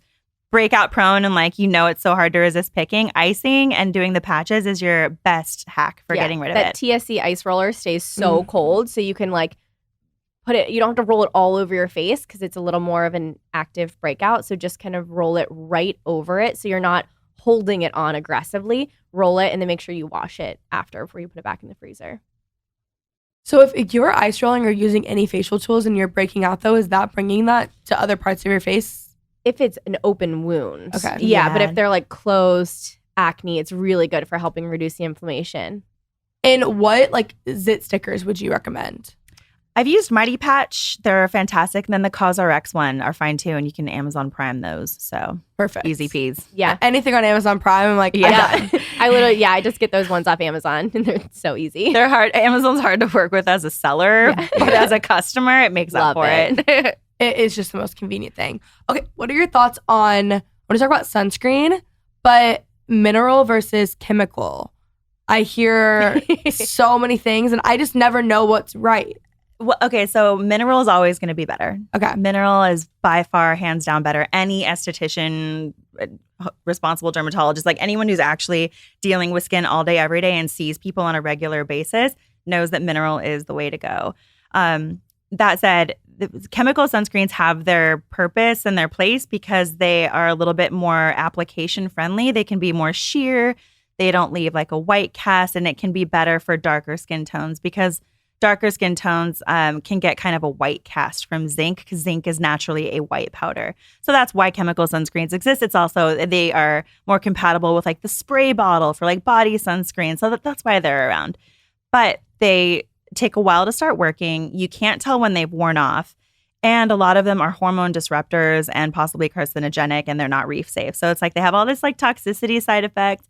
Speaker 2: breakout prone and like it's so hard to resist picking, icing and doing the patches is your best hack for getting rid of it.
Speaker 3: That TSC ice roller stays so cold, so you can like put it, you don't have to roll it all over your face because it's a little more of an active breakout, so just kind of roll it right over it so you're not holding it on aggressively. Roll it and then make sure you wash it after before you put it back in the freezer.
Speaker 1: So if you're ice rolling or using any facial tools and you're breaking out though, is that bringing that to other parts of your face?
Speaker 3: If it's an open wound.
Speaker 1: Okay.
Speaker 3: Yeah, but if they're like closed acne, it's really good for helping reduce the inflammation.
Speaker 1: And what like zit stickers would you recommend?
Speaker 2: I've used Mighty Patch. They're fantastic. And then the CosRX one are fine too. And you can Amazon Prime those. So
Speaker 1: perfect.
Speaker 2: Easy peas.
Speaker 3: Yeah.
Speaker 1: Anything on Amazon Prime, I'm like,
Speaker 3: yeah. I just get those ones off Amazon and they're so easy.
Speaker 2: They're hard. Amazon's hard to work with as a seller, but as a customer, it makes up for it.
Speaker 1: It is just the most convenient thing. Okay, what are your thoughts on, I want to talk about sunscreen, but mineral versus chemical? I hear so many things and I just never know what's right.
Speaker 2: Well, okay, so mineral is always going to be better.
Speaker 1: Okay.
Speaker 2: Mineral is by far, hands down better. Any esthetician, responsible dermatologist, like anyone who's actually dealing with skin all day, every day and sees people on a regular basis knows that mineral is the way to go. That said, the chemical sunscreens have their purpose and their place because they are a little bit more application friendly. They can be more sheer. They don't leave like a white cast, and it can be better for darker skin tones because darker skin tones can get kind of a white cast from zinc because zinc is naturally a white powder. So that's why chemical sunscreens exist. It's also, they are more compatible with like the spray bottle for like body sunscreen. So that's why they're around. But they take a while to start working. You can't tell when they've worn off. And a lot of them are hormone disruptors and possibly carcinogenic, and they're not reef safe. So it's like they have all this like toxicity side effect.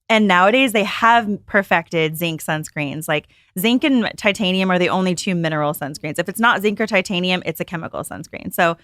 Speaker 2: And nowadays they have perfected zinc sunscreens. Like zinc and titanium are the only two mineral sunscreens. If it's not zinc or titanium, it's a chemical sunscreen. So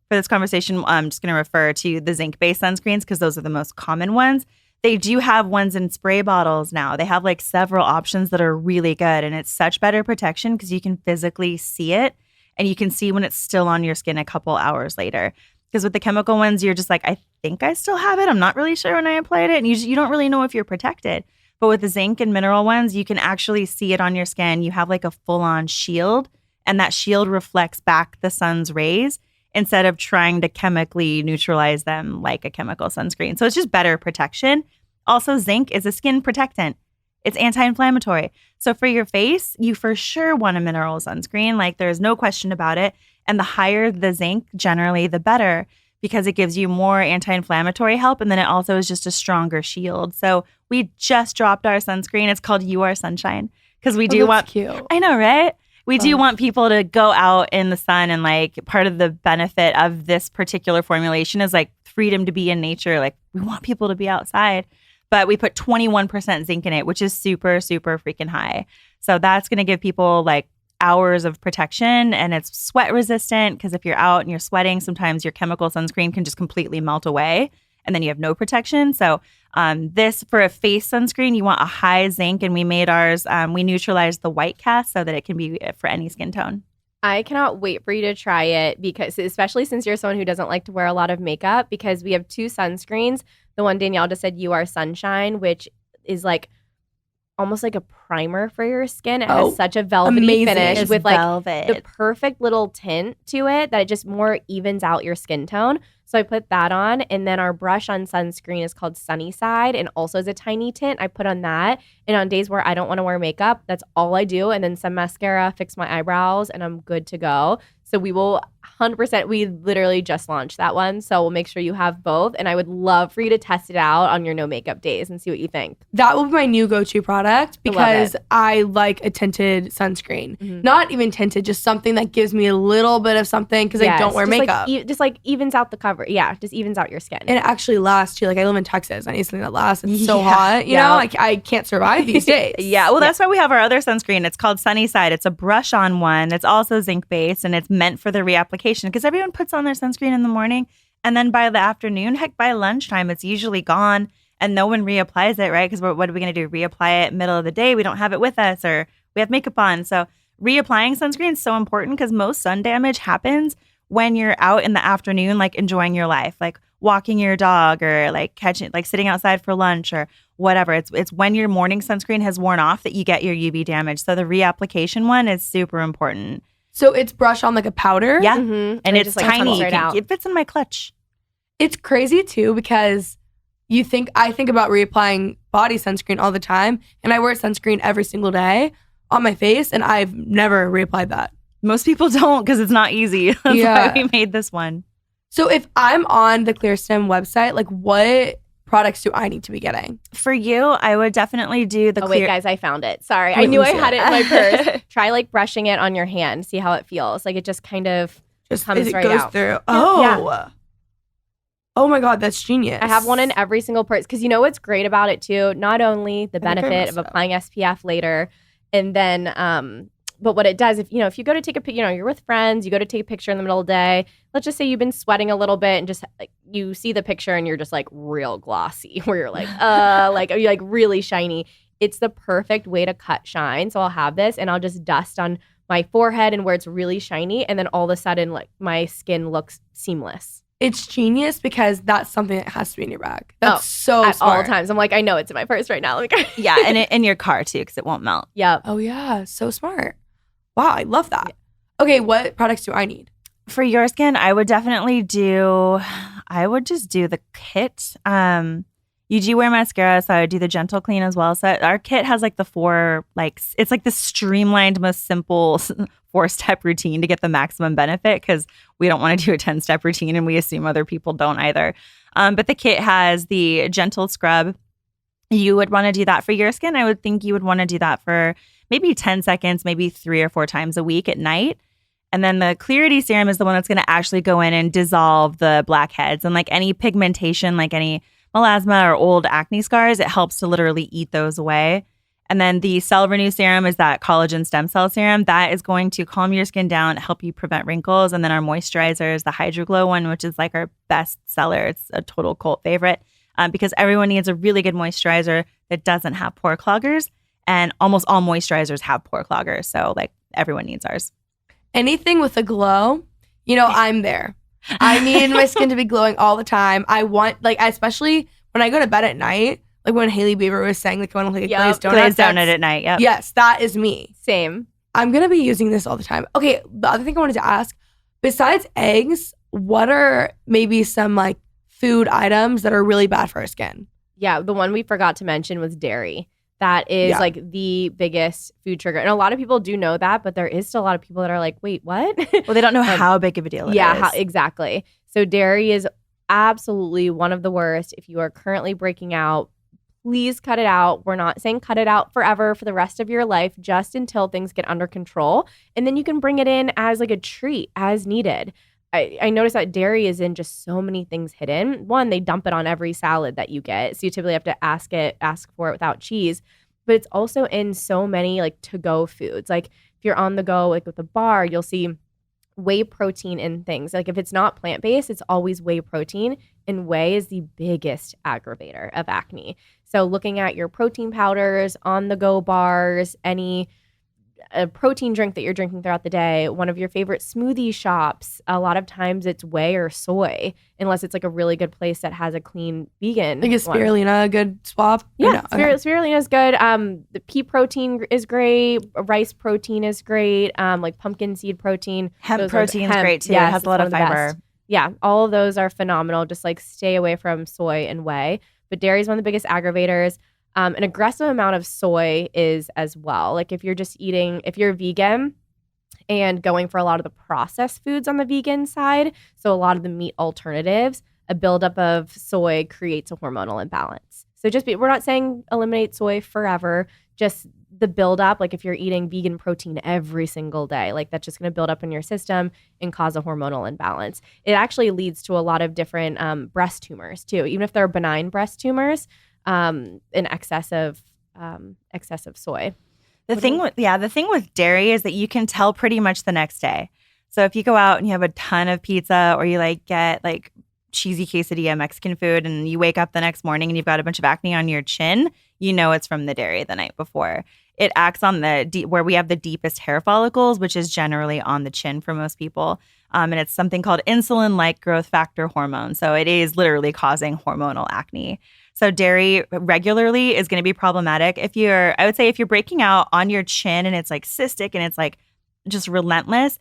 Speaker 2: for this conversation, I'm just going to refer to the zinc-based sunscreens because those are the most common ones. They do have ones in spray bottles now. They have like several options that are really good. And it's such better protection because you can physically see it and you can see when it's still on your skin a couple hours later. Because with the chemical ones, you're just like, I think I still have it. I'm not really sure when I applied it. And you don't really know if you're protected. But with the zinc and mineral ones, you can actually see it on your skin. You have like a full-on shield. And that shield reflects back the sun's rays instead of trying to chemically neutralize them like a chemical sunscreen. So it's just better protection. Also, zinc is a skin protectant. It's anti-inflammatory. So for your face, you for sure want a mineral sunscreen. Like there's no question about it. And the higher the zinc, generally the better because it gives you more anti-inflammatory help. And then it also is just a stronger shield. So we just dropped our sunscreen. It's called You Are Sunshine because we do want
Speaker 1: cute.
Speaker 2: I know, right? We do want people to go out in the sun and like part of the benefit of this particular formulation is like freedom to be in nature. Like we want people to be outside, but we put 21% zinc in it, which is super, super freaking high. So that's going to give people like hours of protection and it's sweat resistant because if you're out and you're sweating, sometimes your chemical sunscreen can just completely melt away and then you have no protection. So this for a face sunscreen, you want a high zinc and we made ours, we neutralized the white cast so that it can be for any skin tone.
Speaker 3: I cannot wait for you to try it because especially since you're someone who doesn't like to wear a lot of makeup because we have 2 sunscreens. The one Danielle just said, You Are Sunshine, which is like almost like a primer for your skin. It has such a velvety finish with like the perfect little tint to it that it just more evens out your skin tone. So I put that on and then our brush on sunscreen is called Sunny Side and also is a tiny tint. I put on that and on days where I don't want to wear makeup, that's all I do. And then some mascara, fix my eyebrows and I'm good to go. So we will 100%, we literally just launched that one. So we'll make sure you have both. And I would love for you to test it out on your no makeup days and see what you think.
Speaker 1: That will be my new go-to product because I like a tinted sunscreen. Mm-hmm. Not even tinted, just something that gives me a little bit of something because I don't wear makeup.
Speaker 3: Just like evens out the cover. Yeah, just evens out your skin.
Speaker 1: And it actually lasts too. Like I live in Texas. I need something that lasts. It's so hot. You know, like I can't survive these days.
Speaker 2: Well, that's why we have our other sunscreen. It's called Sunny Side. It's a brush-on one. It's also zinc-based and it's meant for the reapplication because everyone puts on their sunscreen in the morning and then by the afternoon, heck, by lunchtime, it's usually gone and no one reapplies it, right? Because what are we going to do? Reapply it middle of the day? We don't have it with us or we have makeup on. So reapplying sunscreen is so important because most sun damage happens when you're out in the afternoon, like enjoying your life, like walking your dog or like sitting outside for lunch or whatever. It's when your morning sunscreen has worn off that you get your UV damage. So the reapplication one is super important.
Speaker 1: So it's brush on like a powder?
Speaker 2: Yeah. Mm-hmm. And it's tiny. It fits in my clutch.
Speaker 1: It's crazy too because I think about reapplying body sunscreen all the time and I wear sunscreen every single day on my face and I've never reapplied that.
Speaker 2: Most people don't because it's not easy. That's why we made this one.
Speaker 1: So if I'm on the Clearstem website, like what products do I need to be getting?
Speaker 2: For you, I would definitely do the
Speaker 3: wait, guys, I found it. Sorry. I knew I had it in my purse. Try like brushing it on your hand. See how it feels. Like it just kind of comes right out.
Speaker 1: Through. Oh. Yeah. Oh my God, that's genius.
Speaker 3: I have one in every single purse because you know what's great about it too? Not only the benefit of applying SPF later and then but what it does, if you go to take a picture, you're with friends, you go to take a picture in the middle of the day. Let's just say you've been sweating a little bit and just like you see the picture and you're just like real glossy, where you're like, are you like really shiny? It's the perfect way to cut shine. So I'll have this and I'll just dust on my forehead and where it's really shiny, and then all of a sudden, like my skin looks seamless.
Speaker 1: It's genius because that's something that has to be in your bag. That's so
Speaker 3: at
Speaker 1: smart.
Speaker 3: all times. I'm like, I know it's in my purse right now.
Speaker 2: Yeah, and in your car too, because it won't melt.
Speaker 3: Yep.
Speaker 1: Oh yeah, so smart. Wow, I love that. Okay, what products do I need?
Speaker 2: For your skin, I would just do the kit. You do wear mascara, so I would do the gentle clean as well. So our kit has like the 4, it's like the streamlined, most simple 4-step routine to get the maximum benefit because we don't want to do a 10-step routine and we assume other people don't either. But the kit has the gentle scrub. You would want to do that for your skin. I would think you would want to do that for maybe 10 seconds, maybe 3 or 4 times a week at night. And then the Clarity Serum is the one that's going to actually go in and dissolve the blackheads and like any pigmentation, like any melasma or old acne scars, it helps to literally eat those away. And then the Cell Renew Serum is that collagen stem cell serum that is going to calm your skin down, help you prevent wrinkles. And then our moisturizer is the Hydro Glow one, which is like our best seller. It's a total cult favorite. because everyone needs a really good moisturizer that doesn't have pore cloggers. And almost all moisturizers have pore cloggers. So like everyone needs ours.
Speaker 1: Anything with a glow, I'm there. I need my skin to be glowing all the time. I want, especially when I go to bed at night, like when Hailey Bieber was saying, like, I want to like a glazed donut.
Speaker 2: Glazed donut at night, yep.
Speaker 1: Yes, that is me.
Speaker 3: Same.
Speaker 1: I'm going to be using this all the time. Okay, the other thing I wanted to ask, besides eggs, what are maybe some like food items that are really bad for our skin?
Speaker 3: Yeah, the one we forgot to mention was dairy. That is like the biggest food trigger. And a lot of people do know that, but there is still a lot of people that are like, wait, what?
Speaker 2: Well, they don't know how big of a deal it is.
Speaker 3: Yeah, exactly. So dairy is absolutely one of the worst. If you are currently breaking out, please cut it out. We're not saying cut it out forever for the rest of your life, just until things get under control. And then you can bring it in as like a treat as needed. I noticed that dairy is in just so many things hidden. One, they dump it on every salad that you get. So you typically have to ask for it without cheese. But it's also in so many like to-go foods. Like if you're on the go, like with a bar, you'll see whey protein in things. Like if it's not plant-based, it's always whey protein. And whey is the biggest aggravator of acne. So looking at your protein powders, on-the-go bars, any a protein drink that you're drinking throughout the day, one of your favorite smoothie shops, a lot of times it's whey or soy, unless it's like a really good place that has a clean vegan.
Speaker 1: Like is spirulina a good swap?
Speaker 3: Yeah, spirulina is good. The pea protein is great. Rice protein is great. Like pumpkin seed protein.
Speaker 2: Hemp protein is great too. Yes, it has a lot of fiber.
Speaker 3: Yeah, all of those are phenomenal. Just like stay away from soy and whey. But dairy is one of the biggest aggravators. An aggressive amount of soy is as well. Like if you're vegan and going for a lot of the processed foods on the vegan side, so a lot of the meat alternatives, a buildup of soy creates a hormonal imbalance. So we're not saying eliminate soy forever, just the buildup. Like if you're eating vegan protein every single day, like that's just going to build up in your system and cause a hormonal imbalance. It actually leads to a lot of different breast tumors too, even if they're benign breast tumors. In excessive soy.
Speaker 2: The thing with dairy is that you can tell pretty much the next day. So if you go out and you have a ton of pizza, or you like get like cheesy quesadilla Mexican food, and you wake up the next morning and you've got a bunch of acne on your chin, you know it's from the dairy the night before. It acts on where we have the deepest hair follicles, which is generally on the chin for most people. And it's something called insulin-like growth factor hormone. So it is literally causing hormonal acne. So dairy regularly is going to be problematic. I would say if you're breaking out on your chin and it's like cystic and it's like just relentless,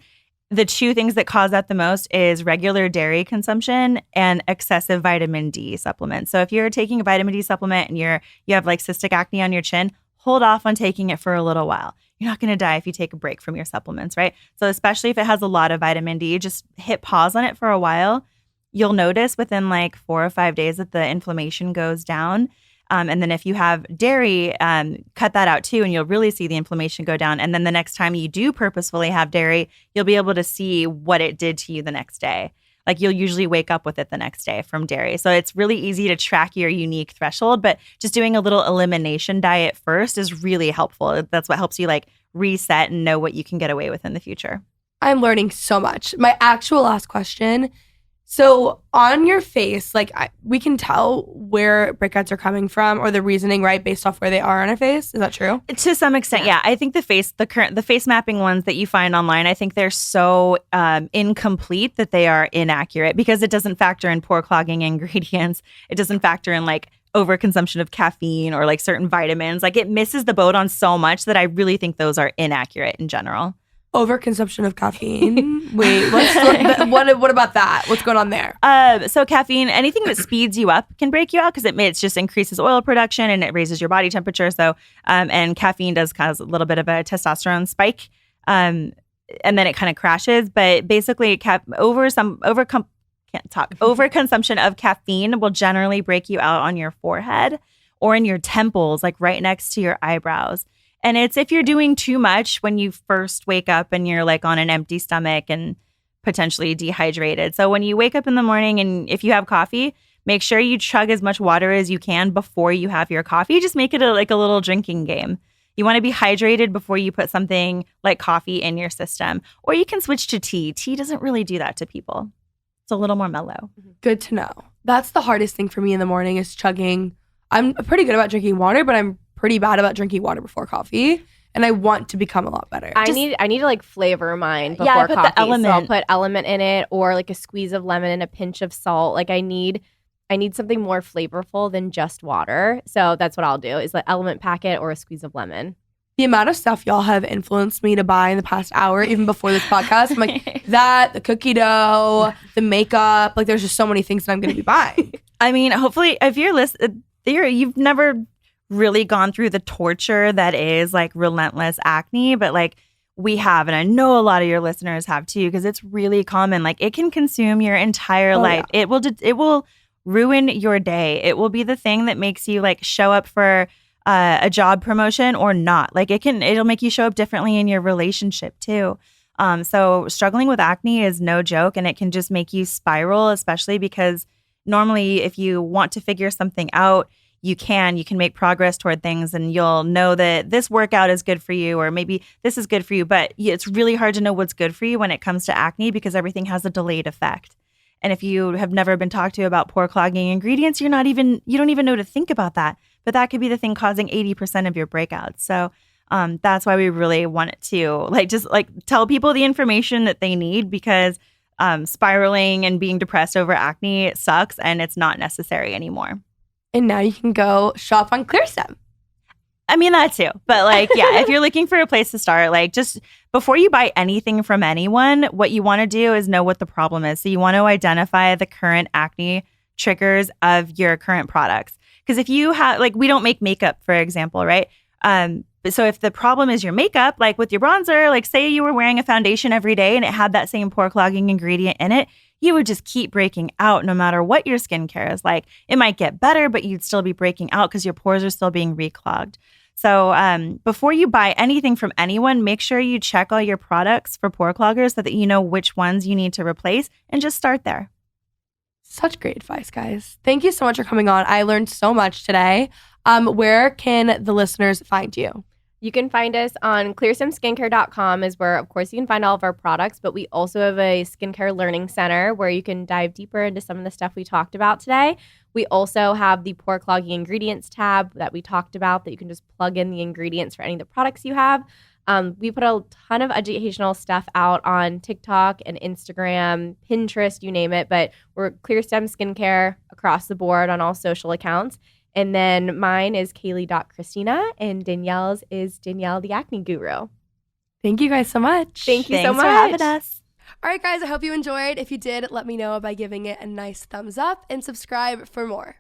Speaker 2: the two things that cause that the most is regular dairy consumption and excessive vitamin D supplements. So if you're taking a vitamin D supplement and you have like cystic acne on your chin, hold off on taking it for a little while. You're not going to die if you take a break from your supplements, right? So especially if it has a lot of vitamin D, just hit pause on it for a while. You'll notice within like 4 or 5 days that the inflammation goes down. And then if you have dairy, cut that out too, and you'll really see the inflammation go down. And then the next time you do purposefully have dairy, you'll be able to see what it did to you the next day. Like you'll usually wake up with it the next day from dairy. So it's really easy to track your unique threshold, but just doing a little elimination diet first is really helpful. That's what helps you like reset and know what you can get away with in the future.
Speaker 1: I'm learning so much. My actual last question. So on your face, like we can tell where breakouts are coming from, or the reasoning, right, based off where they are on our face. Is that true?
Speaker 2: To some extent, yeah. I think the face mapping ones that you find online, I think they're so incomplete that they are inaccurate because it doesn't factor in pore clogging ingredients. It doesn't factor in like overconsumption of caffeine or like certain vitamins. Like it misses the boat on so much that I really think those are inaccurate in general.
Speaker 1: Overconsumption of caffeine. Wait, what about that? What's going on there?
Speaker 2: So caffeine, anything that speeds you up can break you out because it just increases oil production and it raises your body temperature. So, and caffeine does cause a little bit of a testosterone spike, and then it kind of crashes. But basically, overconsumption of caffeine will generally break you out on your forehead or in your temples, like right next to your eyebrows. And it's if you're doing too much when you first wake up and you're like on an empty stomach and potentially dehydrated. So when you wake up in the morning and if you have coffee, make sure you chug as much water as you can before you have your coffee. Just make it like a little drinking game. You want to be hydrated before you put something like coffee in your system. Or you can switch to tea. Tea doesn't really do that to people. It's a little more mellow.
Speaker 1: Good to know. That's the hardest thing for me in the morning is chugging. I'm pretty good about drinking water, but I'm pretty bad about drinking water before coffee. And I want to become a lot better.
Speaker 3: I need to like flavor mine before
Speaker 2: I put
Speaker 3: coffee.
Speaker 2: the element.
Speaker 3: So I'll put element in it, or like a squeeze of lemon and a pinch of salt. Like I need something more flavorful than just water. So that's what I'll do is the element packet or a squeeze of lemon.
Speaker 1: The amount of stuff y'all have influenced me to buy in the past hour, even before this podcast, I'm like, the cookie dough, the makeup, like there's just so many things that I'm going to be buying.
Speaker 2: I mean, hopefully, if you've never really gone through the torture that is like relentless acne, but like we have, and I know a lot of your listeners have too, because it's really common. Like it can consume your entire life. Yeah. It will ruin your day. It will be the thing that makes you like show up for a job promotion or not. Like it'll make you show up differently in your relationship too. So struggling with acne is no joke, and it can just make you spiral, especially because normally if you want to figure something out, you can make progress toward things, and you'll know that this workout is good for you, or maybe this is good for you. But it's really hard to know what's good for you when it comes to acne because everything has a delayed effect. And if you have never been talked to about pore clogging ingredients, you don't even know to think about that. But that could be the thing causing 80% of your breakouts. So that's why we really want to tell people the information that they need, because spiraling and being depressed over acne sucks and it's not necessary anymore.
Speaker 1: And now you can go shop on Clearstem.
Speaker 2: I mean, that too. But if you're looking for a place to start, just before you buy anything from anyone, what you want to do is know what the problem is. So you want to identify the current acne triggers of your current products. Because if you have, we don't make makeup, for example, right? So if the problem is your makeup, like with your bronzer, say you were wearing a foundation every day and it had that same pore clogging ingredient in it, you would just keep breaking out no matter what your skincare is like. It might get better, but you'd still be breaking out because your pores are still being reclogged. So before you buy anything from anyone, make sure you check all your products for pore cloggers so that you know which ones you need to replace, and just start there.
Speaker 1: Such great advice, guys. Thank you so much for coming on. I learned so much today. Where can the listeners find you?
Speaker 3: You can find us on clearstemskincare.com is where, of course, you can find all of our products, but we also have a skincare learning center where you can dive deeper into some of the stuff we talked about today. We also have the pore clogging ingredients tab that we talked about that you can just plug in the ingredients for any of the products you have. We put a ton of educational stuff out on TikTok and Instagram, Pinterest, you name it, but we're Clearstem Skincare across the board on all social accounts. And then mine is Kaylee.Christina, and Danielle's is Danielle the Acne Guru.
Speaker 1: Thank you guys so much.
Speaker 3: Thanks so much
Speaker 2: for having us.
Speaker 1: All right, guys, I hope you enjoyed. If you did, let me know by giving it a nice thumbs up and subscribe for more.